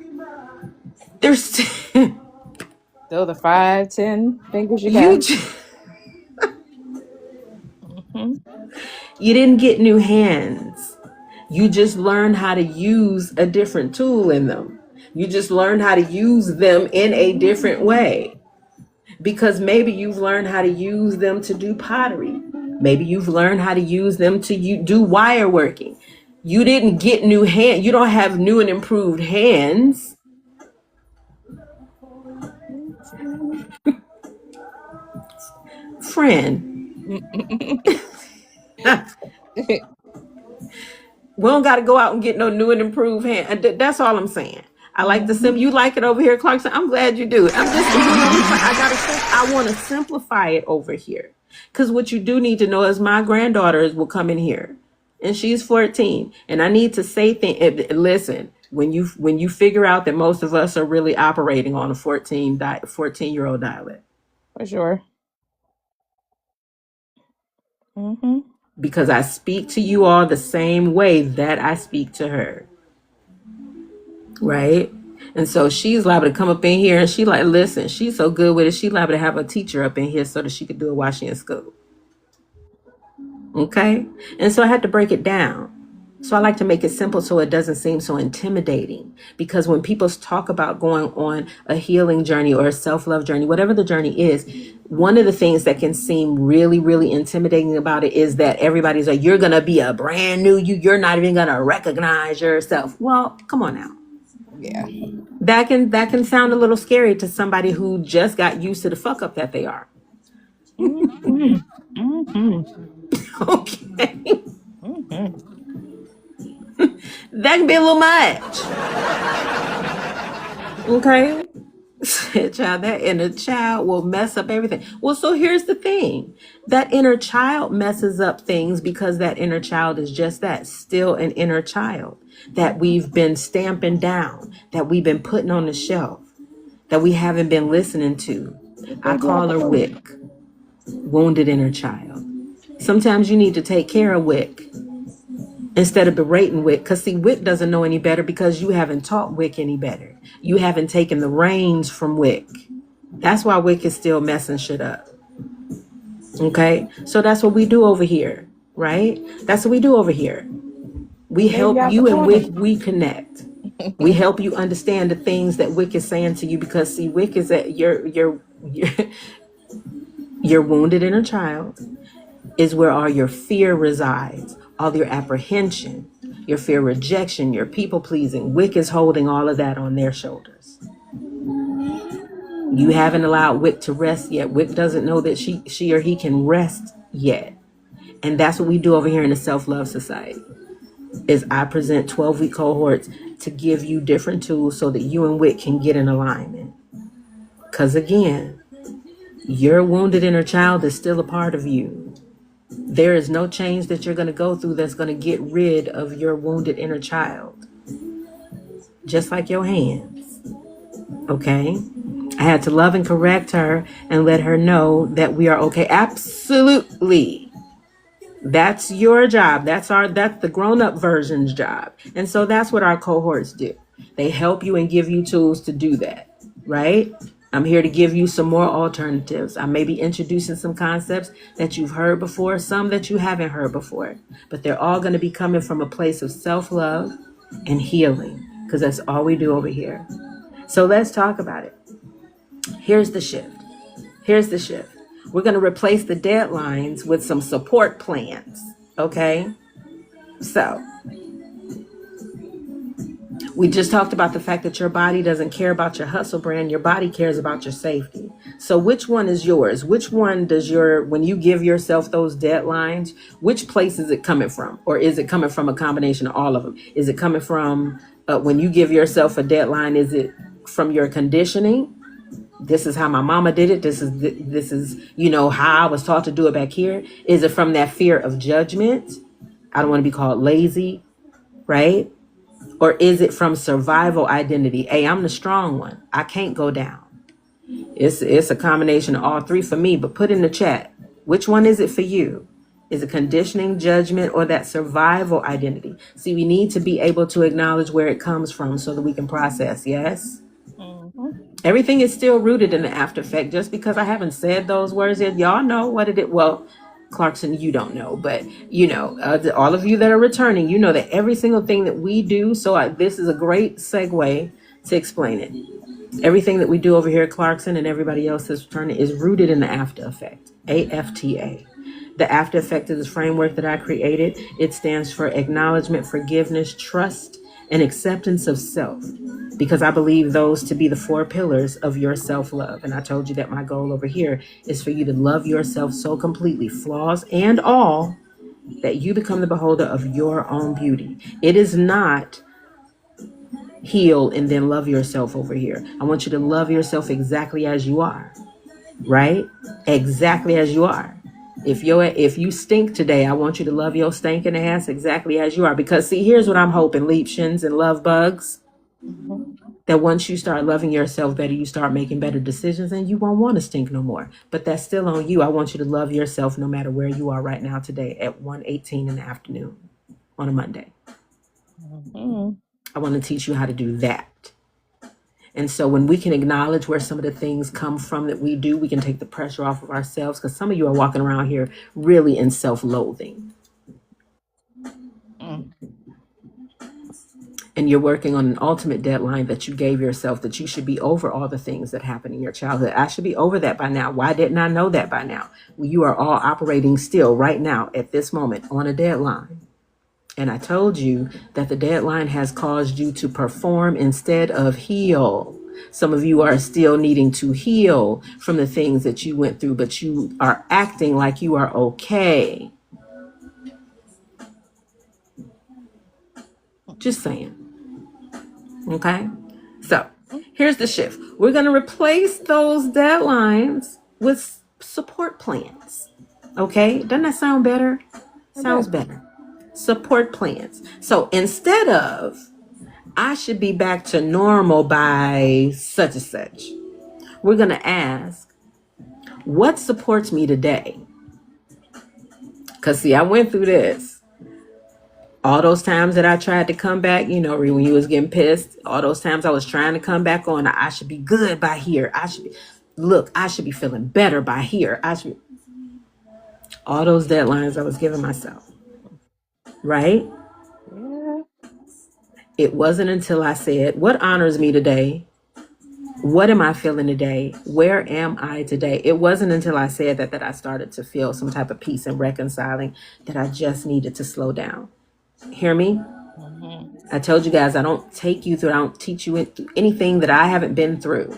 There's Still the 5, 10 fingers you got. You didn't get new hands. You just learned how to use a different tool in them. You just learned how to use them in a different way. Because maybe you've learned how to use them to do pottery. Maybe you've learned how to use them to do wire working. You didn't get new hands. You don't have new and improved hands. Friend. We don't got to go out and get no new and improved hand. That's all I'm saying. I like the you like it over here, Clarkson. I'm glad you do. I want to simplify it over here Because what you do need to know is my granddaughter will come in here and she's 14. And I need to say things. Listen, when you figure out that most of us are really operating on a 14-year-old dialect. For sure. Mm-hmm. Because I speak to you all the same way that I speak to her. Right? And so she's liable to come up in here and she like, listen, she's so good with it. She liable to have a teacher up in here so that she could do it while she in school. Okay? And so I had to break it down. So I like to make it simple so it doesn't seem so intimidating. Because when people talk about going on a healing journey or a self-love journey, whatever the journey is, one of the things that can seem really, really intimidating about it is that everybody's like, you're going to be a brand new you. You're not even going to recognize yourself. Well, come on now. Yeah. That can sound a little scary to somebody who just got used to the fuck up that they are. Mm-hmm. Mm-hmm. Okay. Mm-hmm. That can be a little much. Okay. Child, that inner child will mess up everything. Well, so here's the thing. That inner child messes up things because that inner child is just that, still an inner child that we've been stamping down, that we've been putting on the shelf, that we haven't been listening to. I call her Wick, wounded inner child. Sometimes you need to take care of Wick instead of berating Wick. Because see, Wick doesn't know any better because you haven't taught Wick any better. You haven't taken the reins from Wick. That's why Wick is still messing shit up. Okay? So that's what we do over here, right? That's what we do over here. We help you and Wick reconnect. We help you understand the things that Wick is saying to you because see, Wick is at your wounded inner child is where all your fear resides, all your apprehension, your fear of rejection, your people pleasing. Wick is holding all of that on their shoulders. You haven't allowed Wick to rest yet. Wick doesn't know that she or he can rest yet. And that's what we do over here in the Self-Love Society. Is I present 12-week cohorts to give you different tools so that you and Wick can get in alignment. Because again, your wounded inner child is still a part of you. There is no change that you're going to go through that's going to get rid of your wounded inner child. Just like your hands. Okay? I had to love and correct her and let her know that we are okay. Absolutely. That's your job. That's the grown-up version's job. And so that's what our cohorts do. They help you and give you tools to do that, right? I'm here to give you some more alternatives. I may be introducing some concepts that you've heard before, some that you haven't heard before, but they're all going to be coming from a place of self-love and healing, because that's all we do over here. So let's talk about it. Here's the shift. We're going to replace the deadlines with some support plans. Okay? So, we just talked about the fact that your body doesn't care about your hustle brand. Your body cares about your safety. So which one is yours? Which one does when you give yourself those deadlines, which place is it coming from? Or is it coming from a combination of all of them? Is it coming from, when you give yourself a deadline, is it from your conditioning? This is how my mama did it. This is, how I was taught to do it back here. Is it from that fear of judgment? I don't want to be called lazy, right? Or is it from survival identity? Hey, I'm the strong one. I can't go down. It's a combination of all three for me, but put in the chat, which one is it for you? Is it conditioning, judgment, or that survival identity? See, we need to be able to acknowledge where it comes from so that we can process, yes? Mm-hmm. Everything is still rooted in the after effect. Just because I haven't said those words yet, y'all know what it is. Well, Clarkson, you don't know, but all of you that are returning, you know that every single thing that we do. So this is a great segue to explain it. Everything that we do over here at Clarkson and everybody else that's returning is rooted in the after effect, AFTA. The after effect is a framework that I created. It stands for acknowledgement, forgiveness, trust, and acceptance of self, because I believe those to be the 4 pillars of your self-love. And I told you that my goal over here is for you to love yourself so completely, flaws and all, that you become the beholder of your own beauty. It is not heal and then love yourself over here. I want you to love yourself exactly as you are, right? Exactly as you are. If you stink today, I want you to love your stinking ass exactly as you are. Because see, here's what I'm hoping, Leapshins and love bugs, Mhm. that once you start loving yourself better, you start making better decisions and you won't want to stink no more. But that's still on you. I want you to love yourself no matter where you are right now today at 1:18 in the afternoon on a Monday. Mhm. I want to teach you how to do that. And so when we can acknowledge where some of the things come from that we do, we can take the pressure off of ourselves, because some of you are walking around here really in self-loathing. Mm. And you're working on an ultimate deadline that you gave yourself, that you should be over all the things that happened in your childhood. I should be over that by now. Why didn't I know that by now? Well, you are all operating still right now at this moment on a deadline. And I told you that the deadline has caused you to perform instead of heal. Some of you are still needing to heal from the things that you went through, but you are acting like you are okay. Just saying. Okay? So here's the shift. We're going to replace those deadlines with support plans. Okay? Doesn't that sound better? Sounds better. Support plans. So instead of, I should be back to normal by such and such, we're going to ask, what supports me today? Because, see, I went through this. All those times that I tried to come back, you know, when you was getting pissed, all those times I was trying to come back on, I should be good by here. I should be feeling better by here. All those deadlines I was giving myself, right? Yeah. It wasn't until I said, what honors me today? What am I feeling today? Where am I today? It wasn't until I said that I started to feel some type of peace and reconciling, that I just needed to slow down. Hear me? Mhm. I told you guys, I don't teach you anything that I haven't been through.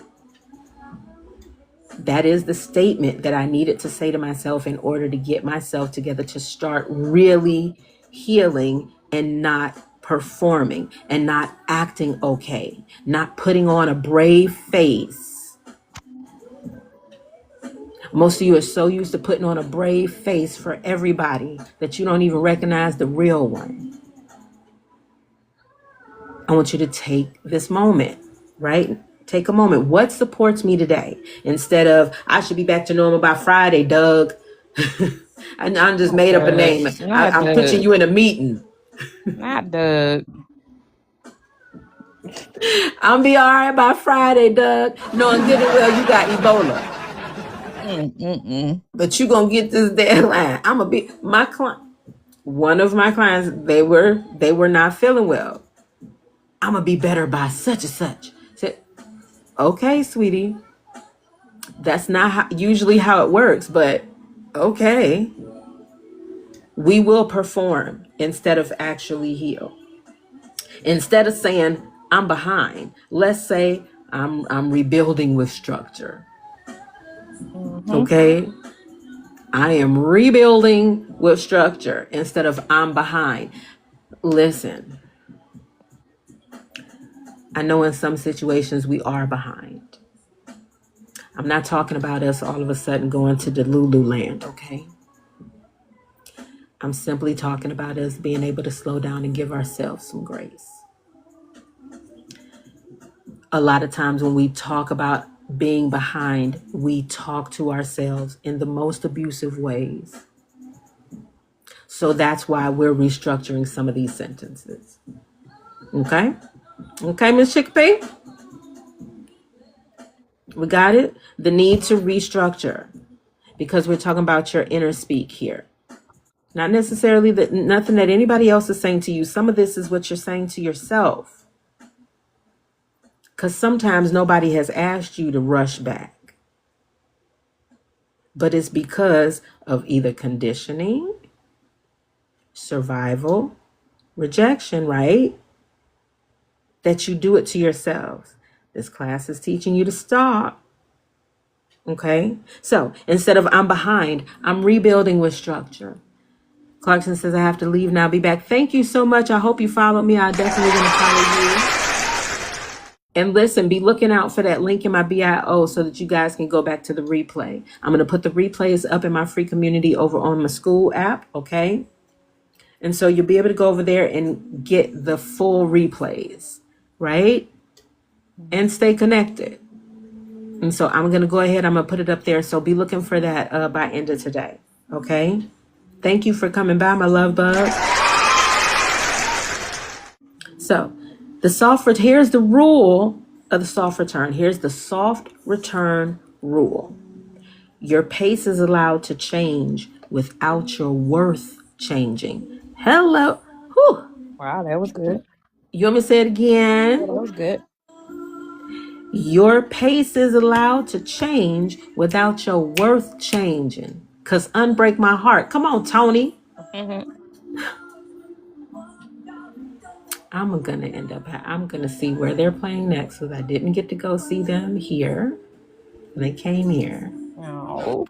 That is the statement that I needed to say to myself in order to get myself together, to start really healing and not performing and not acting okay, not putting on a brave face. Most of you are so used to putting on a brave face for everybody that you don't even recognize the real one. I want you to take this moment, right? Take a moment. What supports me today? Instead of, I should be back to normal by Friday, Doug. I'm just made up a Doug. name. Not I'm putting Doug. you in a meeting. Not Doug. I'll be all right by Friday, Doug. Knowing good and well you got Ebola. But you going to get this deadline. I'm going to be, my client, one of my clients, they were not feeling well. I'm going to be better by such and such. Said, okay, sweetie. That's not usually how it works, but okay. We will perform instead of actually heal. Instead of saying, I'm behind, let's say I'm rebuilding with structure. Mhm. Okay? I am rebuilding with structure instead of I'm behind. Listen, I know in some situations we are behind. I'm not talking about us all of a sudden going to the Lulu land, okay? I'm simply talking about us being able to slow down and give ourselves some grace. A lot of times when we talk about being behind, we talk to ourselves in the most abusive ways. So that's why we're restructuring some of these sentences. Okay? Okay, Miss Chickpea? We got it? The need to restructure, because we're talking about your inner speak here. Not necessarily nothing that anybody else is saying to you. Some of this is what you're saying to yourself. Because sometimes nobody has asked you to rush back. But it's because of either conditioning, survival, rejection, right? That you do it to yourselves. This class is teaching you to stop. Okay? So instead of I'm behind, I'm rebuilding with structure. Clarkson says, I have to leave now, be back. Thank you so much. I hope you followed me. I definitely going to follow you. And listen, be looking out for that link in my bio so that you guys can go back to the replay. I'm going to put the replays up in my free community over on my SKOOL app, okay? And so you'll be able to go over there and get the full replays, right? And stay connected. And so I'm going to go ahead. I'm going to put it up there. So be looking for that by end of today. Okay. Thank you for coming by, my love bug. So here's the rule of the soft return. Here's the soft return rule. Your pace is allowed to change without your worth changing. Hello. Whew. Wow, that was good. You want me to say it again? Yeah, that was good. Your pace is allowed to change without your worth changing. Cause unbreak my heart. Come on, Tony. Mm-hmm. I'm gonna see where they're playing next because I didn't get to go see them here. They came here. Oh.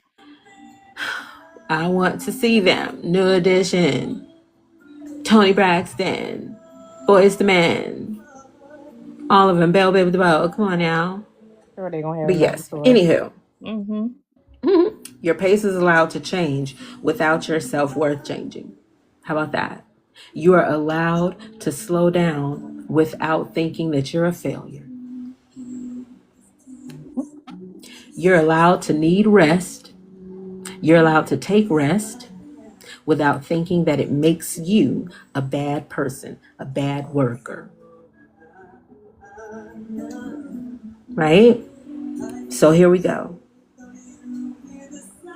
I want to see them. New Edition, Tony Braxton, Boys the Men, all of them. Bell Baby the Bow. Come on now. Sure, they're gonna have But another yes, tour. anywho. Mm-hmm. Your pace is allowed to change without your self-worth changing. How about that? You are allowed to slow down without thinking that you're a failure. You're allowed to need rest. You're allowed to take rest without thinking that it makes you a bad person, a bad worker. Right? So here we go.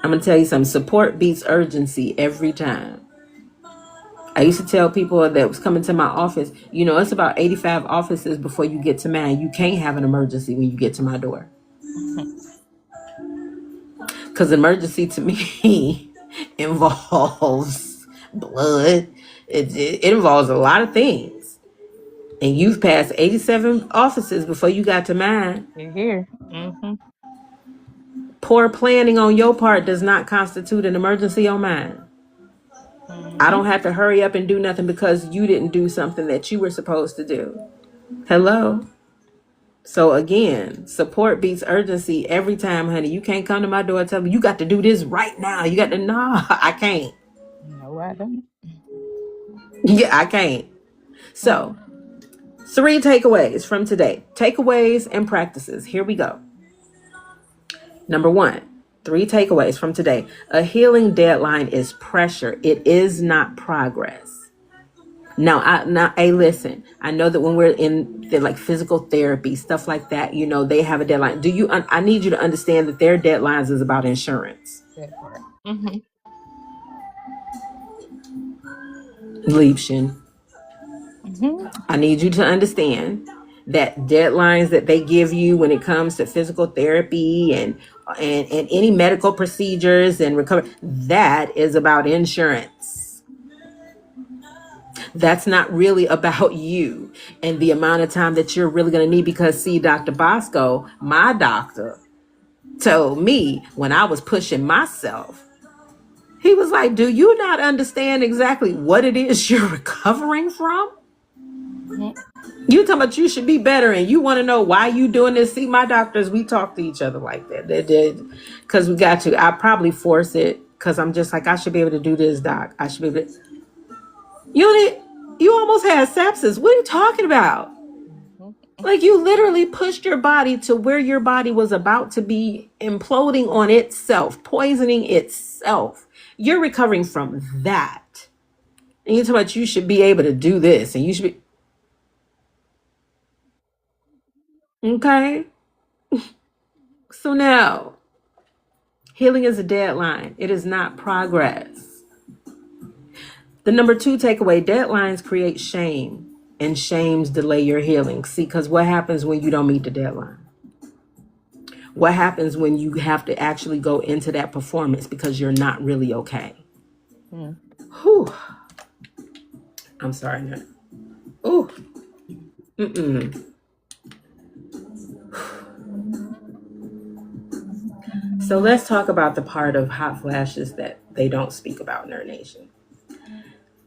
I'm going to tell you something. Support beats urgency every time. I used to tell people that was coming to my office, it's about 85 offices before you get to mine. You can't have an emergency when you get to my door. Because emergency to me involves blood. It involves a lot of things. And you've passed 87 offices before you got to mine. You're here. Mm-hmm. Poor planning on your part does not constitute an emergency on mine. Mm-hmm. I don't have to hurry up and do nothing because you didn't do something that you were supposed to do. Hello? So again, support beats urgency every time, honey. You can't come to my door and tell me you got to do this right now. Nah, I can't. No, I don't. Yeah, I can't. So 3 takeaways from today. Takeaways and practices. Here we go. Number 1, 3 takeaways from today. A healing deadline is pressure. It is not progress. Now, hey, listen, I know that when we're in like physical therapy, stuff like that, they have a deadline. I need you to understand that their deadlines is about insurance. That part. Mm-hmm. Liebchen. Mm-hmm. I need you to understand that deadlines that they give you when it comes to physical therapy and any medical procedures and recovery, that is about insurance. That's not really about you and the amount of time that you're really going to need, because see, Dr. Bosco, my doctor, told me when I was pushing myself, he was like, do you not understand exactly what it is you're recovering from? Mm-hmm. You talking about you should be better and you want to know why you doing this. See, my doctors, we talk to each other like that. They did, because we got to. I probably force it because I'm just like, I should be able to do this, doc. I should be able to. You almost had sepsis. What are you talking about? Mm-hmm. Like, you literally pushed your body to where your body was about to be imploding on itself, poisoning itself. You're recovering from that. And you're talking about you should be able to do this and you should be. Okay. So now, healing is a deadline. It is not progress. The number 2 takeaway, deadlines create shame and shames delay your healing. See, because what happens when you don't meet the deadline? What happens when you have to actually go into that performance because you're not really okay? Mm. Whew. I'm sorry. No. Ooh. Mm-mm. So let's talk about the part of hot flashes that they don't speak about in our nation.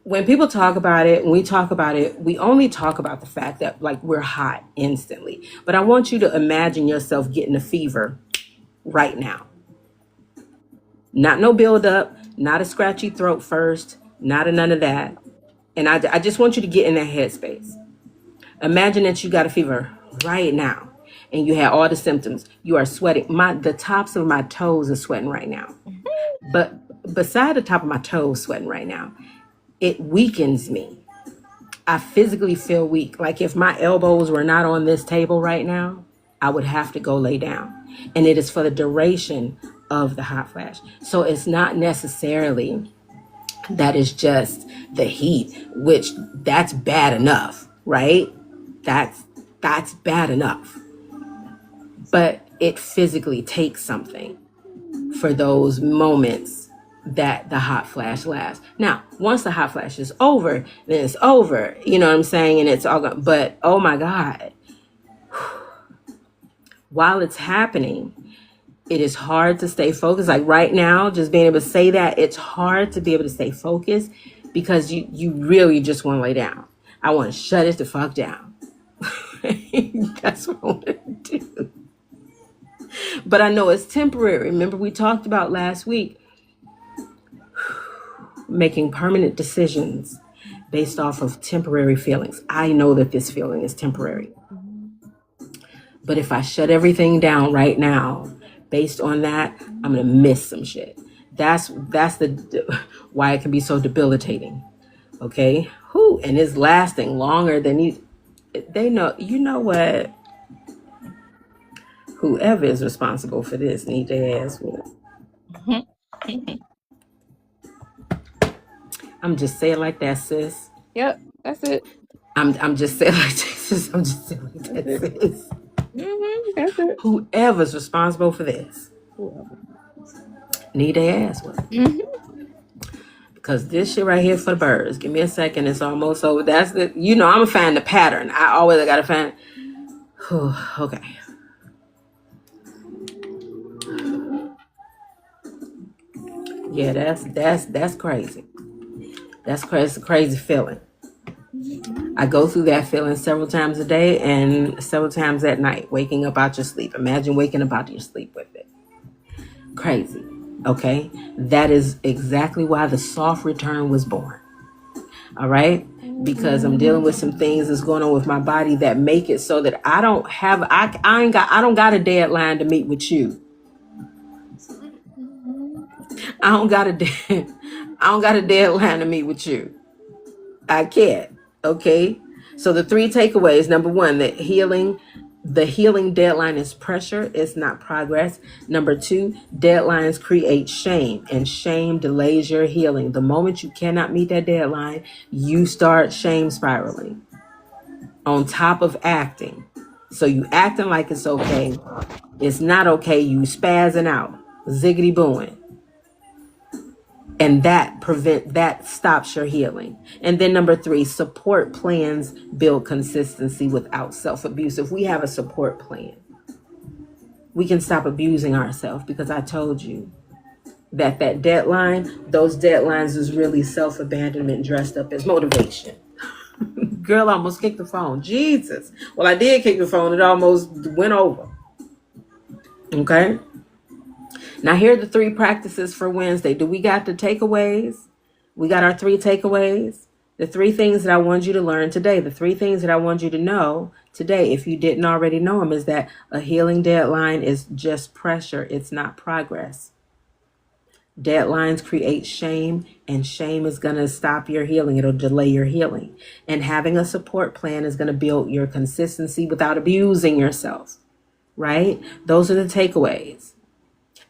when people talk about it, when we talk about it, we only talk about the fact that like we're hot instantly. But I want you to imagine yourself getting a fever right now. Not no build up, not a scratchy throat first, not a none of that. And I just want you to get in that headspace. Imagine that you got a fever right now and you had all the symptoms. You are sweating. The tops of my toes are sweating right now. But beside the top of my toes sweating right now, it weakens me. I physically feel weak. Like if my elbows were not on this table right now, I would have to go lay down. And it is for the duration of the hot flash. So it's not necessarily that it's just the heat, which that's bad enough, right? That's bad enough. But it physically takes something for those moments that the hot flash lasts. Now, once the hot flash is over, then it's over. You know what I'm saying? And it's all gone. But oh my God, while it's happening, it is hard to stay focused. Like right now, just being able to say that, it's hard to be able to stay focused because you really just want to lay down. I want to shut it the fuck down. That's what I want to do. But I know it's temporary. Remember we talked about last week making permanent decisions based off of temporary feelings. I know that this feeling is temporary. But if I shut everything down right now, based on that, I'm going to miss some shit. That's the why it can be so debilitating. Okay? And it's lasting longer than they know. You know what? Whoever is responsible for this need their ass with. I'm just saying like that, sis. Yep, that's it. I'm just saying like this. I'm just saying like that, sis. That's it. Whoever's responsible for this need their ass with. Because this shit right here for the birds. Give me a second. It's almost over. That's the. I'm gonna find the pattern. I gotta find. Okay. Yeah, that's crazy. That's crazy. It's a crazy feeling. I go through that feeling several times a day and several times at night, waking up out your sleep. Imagine waking up out your sleep with it. Crazy. Okay? That is exactly why the soft return was born. All right? Because I'm dealing with some things that's going on with my body that make it so that I don't got a deadline to meet with you. I don't got a deadline to meet with you. I can't. Okay. So the 3 takeaways. Number 1, the healing deadline is pressure. It's not progress. Number 2, deadlines create shame, and shame delays your healing. The moment you cannot meet that deadline, you start shame spiraling on top of acting. So you acting like it's okay. It's not okay. You spazzing out, ziggity booing. And that stops your healing. And then number 3, support plans build consistency without self-abuse. If we have a support plan, we can stop abusing ourselves, because I told you that those deadlines is really self-abandonment dressed up as motivation. Girl, I almost kicked the phone. Jesus. Well, I did kick the phone. It almost went over. Okay. Now, here are the 3 practices for Wednesday. Do we got the takeaways? We got our 3 takeaways. The 3 things that I want you to learn today. The 3 things that I want you to know today, if you didn't already know them, is that a healing deadline is just pressure. It's not progress. Deadlines create shame, and shame is going to stop your healing. It'll delay your healing. And having a support plan is going to build your consistency without abusing yourself. Right? Those are the takeaways.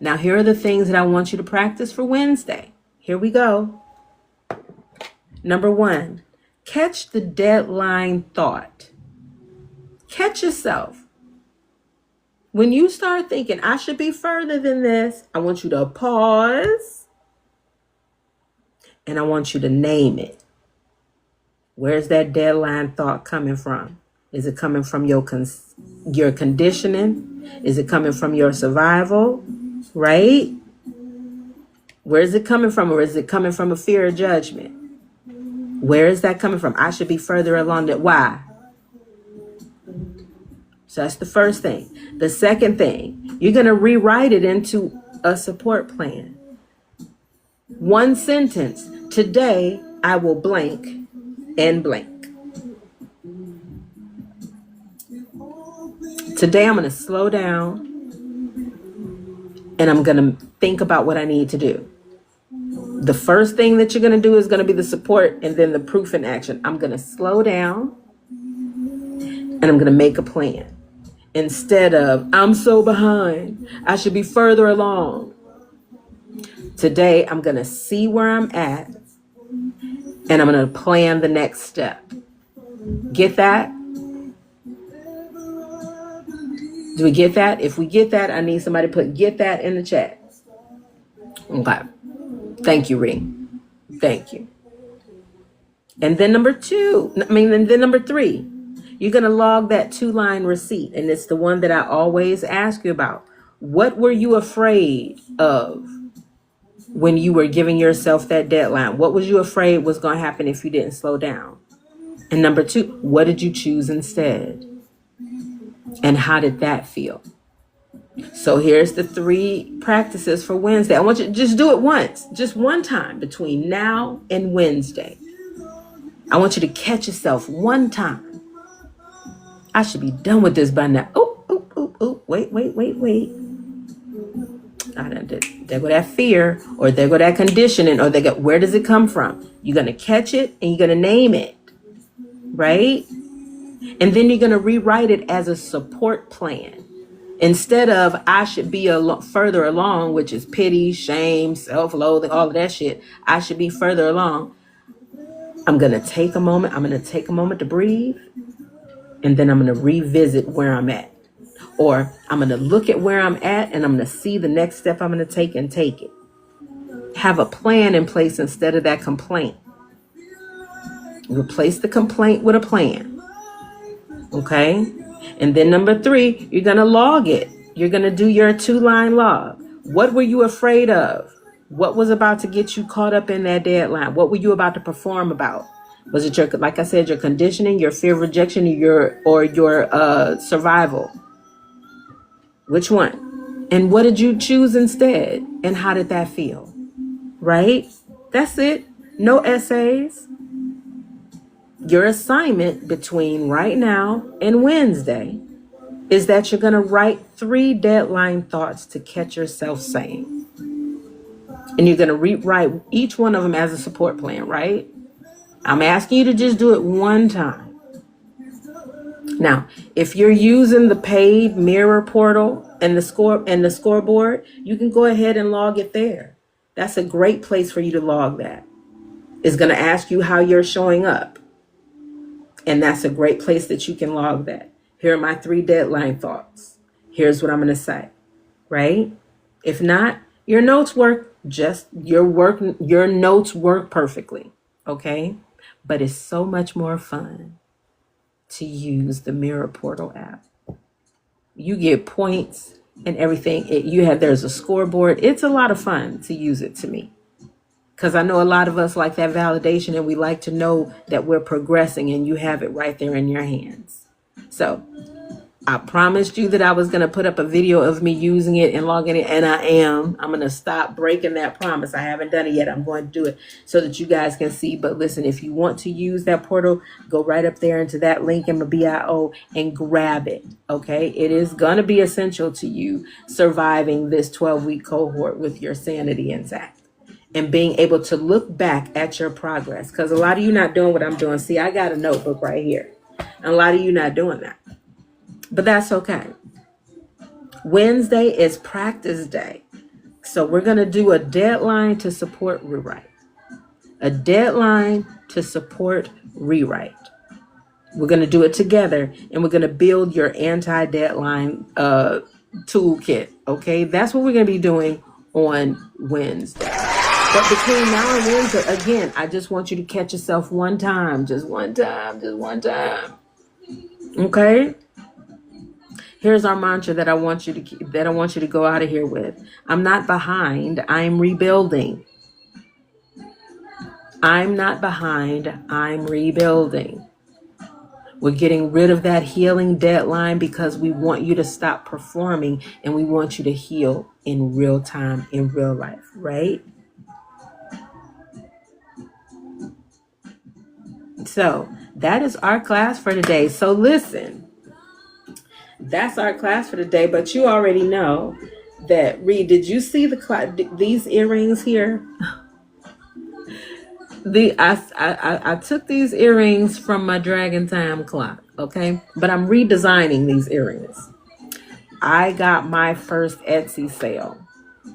Now, here are the things that I want you to practice for Wednesday. Here we go. Number 1, catch the deadline thought. Catch yourself. When you start thinking, I should be further than this, I want you to pause and I want you to name it. Where's that deadline thought coming from? Is it coming from your conditioning? Is it coming from your survival? Right? Where is it coming from? Or is it coming from a fear of judgment? Where is that coming from? I should be further along. That why? So that's the first thing. The second thing, you're going to rewrite it into a support plan. One sentence. Today, I will blank and blank. Today, I'm going to slow down and I'm going to think about what I need to do. The first thing that you're going to do is going to be the support and then the proof in action. I'm going to slow down and I'm going to make a plan. Instead of, I'm so behind, I should be further along. Today, I'm going to see where I'm at and I'm going to plan the next step. Get that? Do we get that? If we get that, I need somebody to put get that in the chat. Okay. Thank you, Ree. Thank you. And then number three, you're going to log that 2-line receipt. And it's the one that I always ask you about. What were you afraid of when you were giving yourself that deadline? What was you afraid was going to happen if you didn't slow down? And number 2, what did you choose instead? And how did that feel? So here's the 3 practices for Wednesday. I want you to just do it once, just one time between now and Wednesday. I want you to catch yourself one time. I should be done with this by now. Oh, wait. There go that fear, or there go that conditioning, or where does it come from? You're going to catch it and you're going to name it, right? And then you're going to rewrite it as a support plan. Instead of I should be further along, which is pity, shame, self-loathing, all of that shit. I should be further along. I'm going to take a moment. I'm going to take a moment to breathe. And then I'm going to revisit where I'm at. Or I'm going to look at where I'm at and I'm going to see the next step I'm going to take and take it. Have a plan in place instead of that complaint. Replace the complaint with a plan. Okay? And then number 3, you're going to log it. You're going to do your 2-line log. What were you afraid of? What was about to get you caught up in that deadline? What were you about to perform about? Was it your, like I said, your conditioning, your fear of rejection, or your survival? Which one? And what did you choose instead? And how did that feel? Right? That's it. No essays. Your assignment between right now and Wednesday is that you're going to write 3 deadline thoughts to catch yourself saying. And you're going to rewrite each one of them as a support plan, right? I'm asking you to just do it one time. Now, if you're using the paid mirror portal and the scoreboard, you can go ahead and log it there. That's a great place for you to log that. It's going to ask you how you're showing up. And that's a great place that you can log that. Here are my 3 deadline thoughts. Here's what I'm going to say, right? If not, your notes work your notes work perfectly, okay? But it's so much more fun to use the Mirror Portal app. You get points and everything. There's a scoreboard. It's a lot of fun to use it, to me. Because I know a lot of us like that validation and we like to know that we're progressing, and you have it right there in your hands. So I promised you that I was going to put up a video of me using it and logging it, and I am. I'm going to stop breaking that promise. I haven't done it yet. I'm going to do it so that you guys can see. But listen, if you want to use that portal, go right up there into that link in my bio and grab it, okay? It is going to be essential to you surviving this 12-week cohort with your sanity intact. And being able to look back at your progress. Because a lot of you not doing what I'm doing. See, I got a notebook right here. And a lot of you not doing that. But that's okay. Wednesday is practice day. So we're going to do a deadline to support rewrite. A deadline to support rewrite. We're going to do it together. And we're going to build your anti-deadline toolkit. Okay? That's what we're going to be doing on Wednesday. But between now and Wednesday, again, I just want you to catch yourself one time. Just one time. Okay? Here's our mantra that I want you to go out of here with. I'm not behind. I'm rebuilding. I'm not behind, I'm rebuilding. We're getting rid of that healing deadline because we want you to stop performing and we want you to heal in real time, in real life, right? So that is our class for today. So listen, that's our class for today, but you already know that, Reed, did you see these earrings here? I took these earrings from my Dragon Time clock, okay? But I'm redesigning these earrings. I got my first Etsy sale.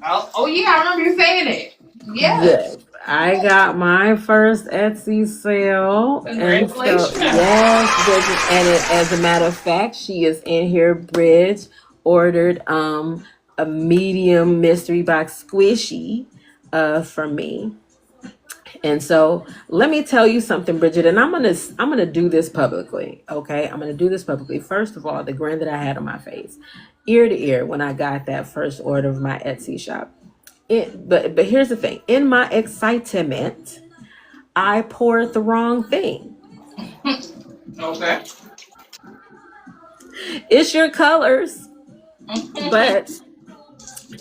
Oh yeah, I remember you saying it. Yes, I got my first Etsy sale, and so Congratulations. yes, as a matter of fact, she is in here. Bridge ordered a medium mystery box squishy from me. And so let me tell you something, Bridget, and I'm gonna do this publicly. Okay. I'm gonna do this publicly. First of all, the grin that I had on my face, ear to ear, when I got that first order of my Etsy shop. But here's the thing. In my excitement, I poured the wrong thing. Okay. It's your colors, but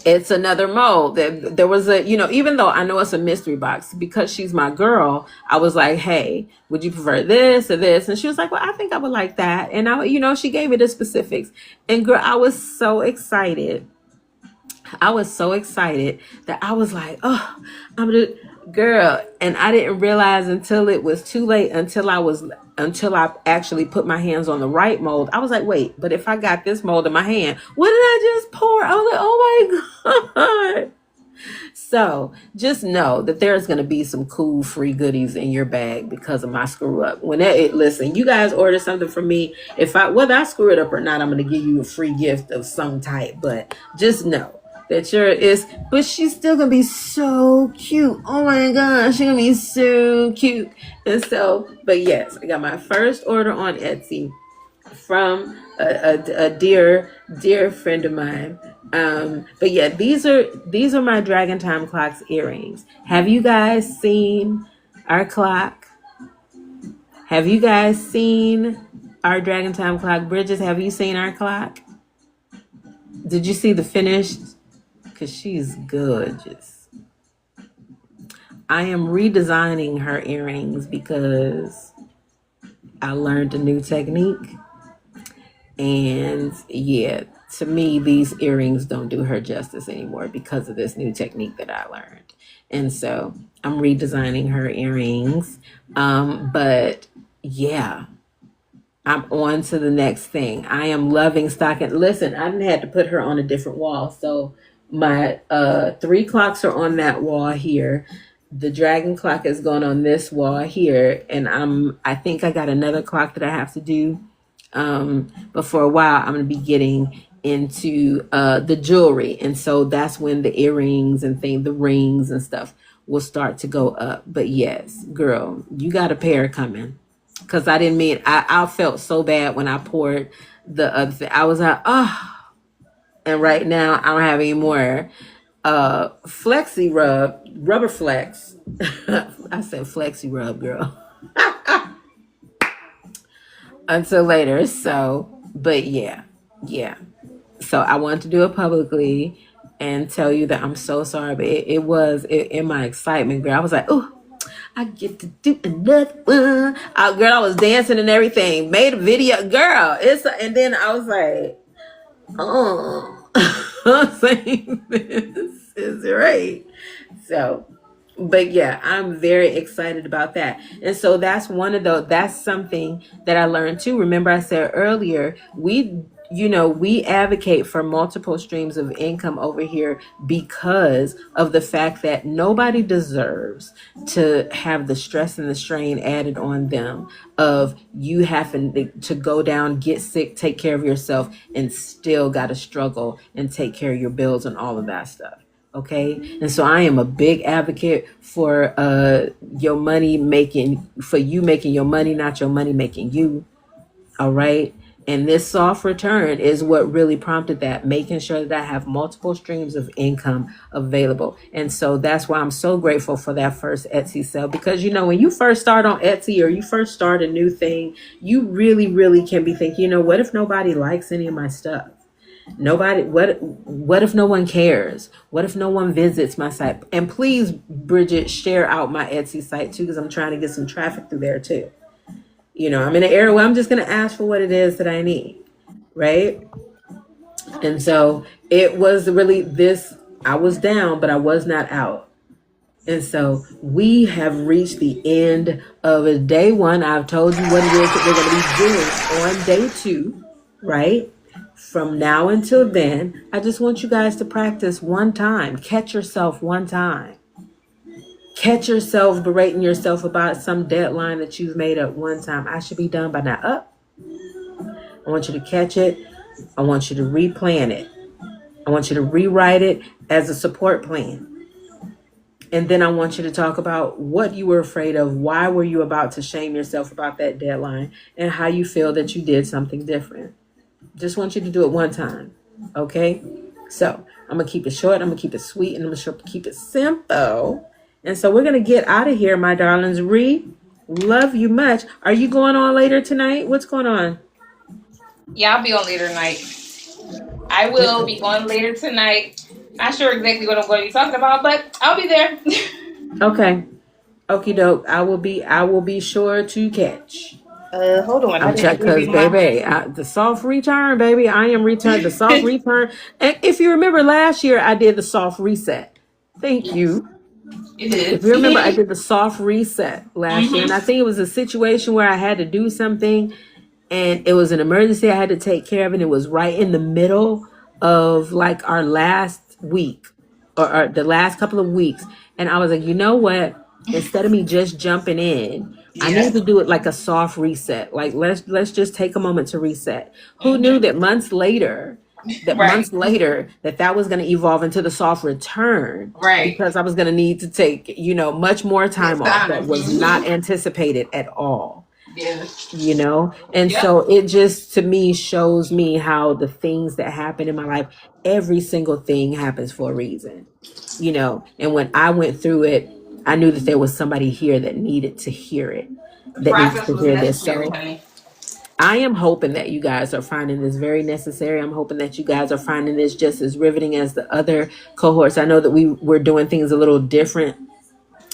it's another mold. There was even though I know it's a mystery box, because she's my girl, I was like, hey, would you prefer this or this? And she was like, well, I think I would like that. And she gave me the specifics. And girl, I was so excited. That I was like, oh, I'm gonna, girl. And I didn't realize until it was too late, until I actually put my hands on the right mold. I was like, wait, but if I got this mold in my hand, what did I just pour? I was like, oh my God. So just know that there's going to be some cool free goodies in your bag because of my screw up. Listen, you guys order something from me. Whether I screw it up or not, I'm going to give you a free gift of some type. But just know that but she's still going to be so cute. Oh my gosh, she's going to be so cute. And so, but yes, I got my first order on Etsy from a dear friend of mine. But yeah, these are my Dragon Time clocks earrings. Have you guys seen our clock? Have you guys seen our Dragon Time clock? Bridges, have you seen our clock? Did you see the finished? Because she's gorgeous. I am redesigning her earrings because I learned a new technique. And yeah, to me, these earrings don't do her justice anymore because of this new technique that I learned. And so I'm redesigning her earrings. But yeah, I'm on to the next thing. I am loving stocking. Listen, I had to put her on a different wall. So my 3 clocks are on that wall here. The dragon clock is going on this wall here. And I think I got another clock that I have to do. But for a while, I'm going to be getting into the jewelry. And so that's when the earrings and the rings and stuff will start to go up. But yes, girl, you got a pair coming. Because I didn't mean, I felt so bad when I poured the other thing. I was like, oh. And right now, I don't have any more Flexi Rub, Rubber Flex. I said Flexi Rub, girl. Until later. So, but yeah. So I wanted to do it publicly and tell you that I'm so sorry. But it was in my excitement, girl. I was like, oh, I get to do another one. Girl, I was dancing and everything. Made a video, girl. And then I was like, oh, I'm saying this is right. So, but yeah, I'm very excited about that. And so that's something that I learned too. Remember I said earlier, we advocate for multiple streams of income over here because of the fact that nobody deserves to have the stress and the strain added on them of you having to go down, get sick, take care of yourself, and still got to struggle and take care of your bills and all of that stuff. Okay. And so I am a big advocate for you making your money, not your money making you. All right. And this soft return is what really prompted that, making sure that I have multiple streams of income available. And so that's why I'm so grateful for that first Etsy sale. Because, you know, when you first start on Etsy or you first start a new thing, you really, really can be thinking, you know, what if nobody likes any of my stuff? Nobody, what if no one cares? What if no one visits my site? And please, Bridget, share out my Etsy site too, because I'm trying to get some traffic through there too. You know, I'm in an area where I'm just going to ask for what it is that I need, right? And so it was really this, I was down, but I was not out. And so we have reached the end of day one. I've told you what it is that we're going to be doing on day two, right? From now until then, I just want you guys to practice one time. Catch yourself one time. Catch yourself berating yourself about some deadline that you've made up one time. I should be done by now. Up. I want you to catch it. I want you to replan it. I want you to rewrite it as a support plan. And then I want you to talk about what you were afraid of. Why were you about to shame yourself about that deadline? And how you feel that you did something different. Just want you to do it one time. Okay? So I'm going to keep it short. I'm going to keep it sweet. And I'm going to keep it simple. And so we're going to get out of here, my darlings. Love you much. Are you going on later tonight? What's going on? Yeah, I'll be on later tonight. I will be on later tonight. Not sure exactly what I'm going to be talking about, but I'll be there. Okay. Okie doke. I will be sure to catch. Hold on. I'm checking because, baby, the soft return, baby. I am returned the soft return. And if you remember last year, I did the soft reset. Thank you. You did. If you remember, I did the soft reset last year. And I think it was a situation where I had to do something and it was an emergency I had to take care of. And it was right in the middle of like our last week or the last couple of weeks. And I was like, you know what? Instead of me just jumping in, I need to do it like a soft reset. Like let's just take a moment to reset. Who knew that months later that was going to evolve into the soft return, right? Because I was going to need to take, you know, much more time off that was not anticipated at all. Yeah. You know, and so it just to me shows me how the things that happen in my life, every single thing happens for a reason, you know. And when I went through it, I knew that there was somebody here that needed to hear it, that needs to hear this. So I am hoping that you guys are finding this very necessary. I'm hoping that you guys are finding this just as riveting as the other cohorts. I know that we're doing things a little different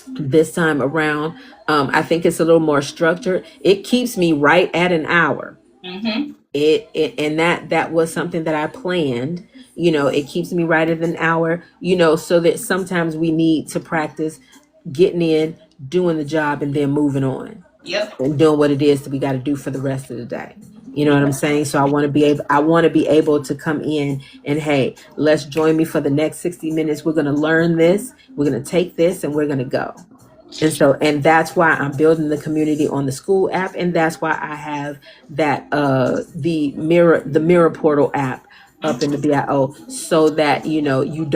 this time around. I think it's a little more structured. It keeps me right at an hour. And that was something that I planned. You know, it keeps me right at an hour, you know, so that sometimes we need to practice getting in, doing the job, and then moving on. And doing what it is that we got to do for the rest of the day. You know what I'm saying? So I want to be able to come in and, hey, let's join me for the next 60 minutes. We're going to learn this. We're going to take this and we're going to go. And that's why I'm building the community on the SKOOL app. And that's why I have that, the mirror portal app up in the BIO, so that, you know, it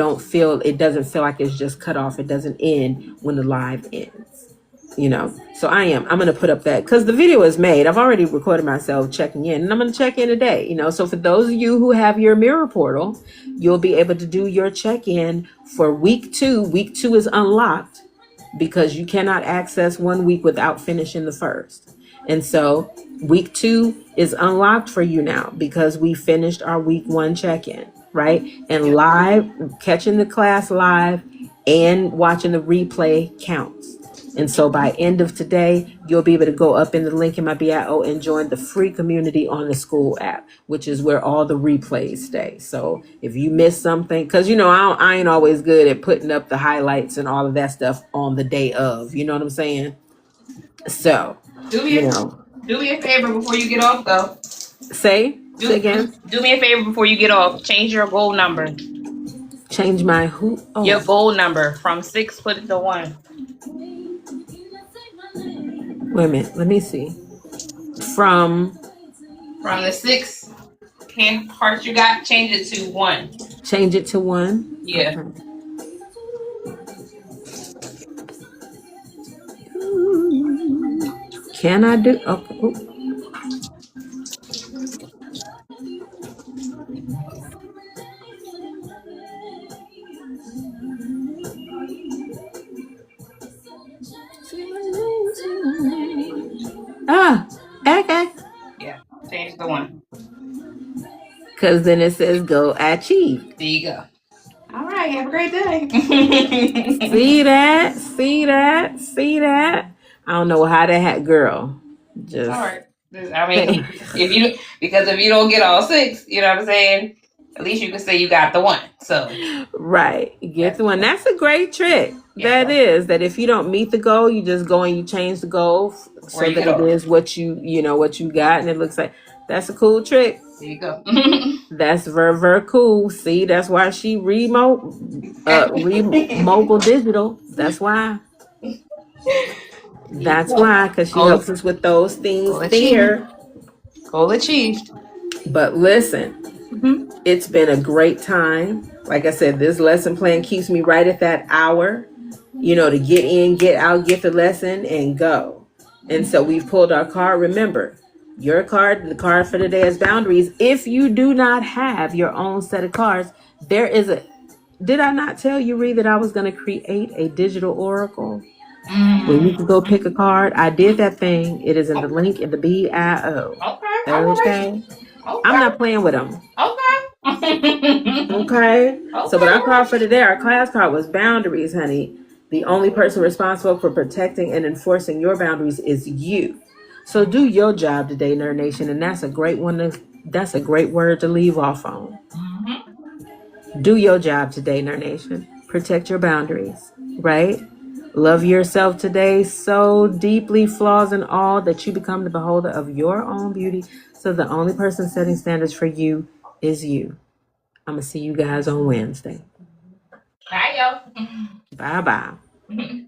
doesn't feel like it's just cut off. It doesn't end when the live ends. You know, so I'm going to put up that because the video is made. I've already recorded myself checking in, and I'm going to check in today. You know, so for those of you who have your mirror portal, you'll be able to do your check-in for week 2. Week 2 is unlocked because you cannot access 1 week without finishing the first. And so week 2 is unlocked for you now because we finished our week 1 check-in, right? And live, catching the class live and watching the replay counts. And so by end of today, you'll be able to go up in the link in my bio and join the free community on the SKOOL app, which is where all the replays stay. So if you miss something, because, you know, I ain't always good at putting up the highlights and all of that stuff on the day of, you know what I'm saying? So, do me a favor before you get off, though. Say again. Do me a favor before you get off. Change your goal number. Change my who? Oh. Your goal number from 6, put it to 1. Wait a minute. Let me see. From the 6 hearts you got, change it to 1. Change it to 1? Yeah. Okay. Can I do? Okay. Ah, okay. Yeah, change the one. Because then it says go achieve. There you go. All right, have a great day. See that? See that? See that? I don't know how that had girl. Just all right. I mean, if you don't get all 6, you know what I'm saying? At least you can say you got the one. So right. Get the one. That's a great trick. yeah, That is that if you don't meet the goal, you just go and you change the goal so you that get it off. is what what you got, and it looks like that's a cool trick. There you go. That's very cool. See, that's why she remobile digital. That's why. That's why, because she helps us with those things there. Goal achieved. But listen, it's been a great time. Like I said, this lesson plan keeps me right at that hour, to get in, get out, get the lesson, and go. And so we've pulled our card. Remember, your card, the card for the day is boundaries. If you do not have your own set of cards, there is did I not tell you, Ree, that I was going to create a digital oracle? Where you can go pick a card. I did that thing. It is in the link in the bio. Okay. I'm not playing with them. Okay. So, but our card for today, our class card was boundaries, honey. The only person responsible for protecting and enforcing your boundaries is you. So do your job today, Nerd Nation, and that's a great one. That's a great word to leave off on. Do your job today, Nerd Nation. Protect your boundaries, right? Love yourself today so deeply, flaws and all, that you become the beholder of your own beauty. So the only person setting standards for you is you. I'm going to see you guys on Wednesday. Bye, y'all. Bye-bye.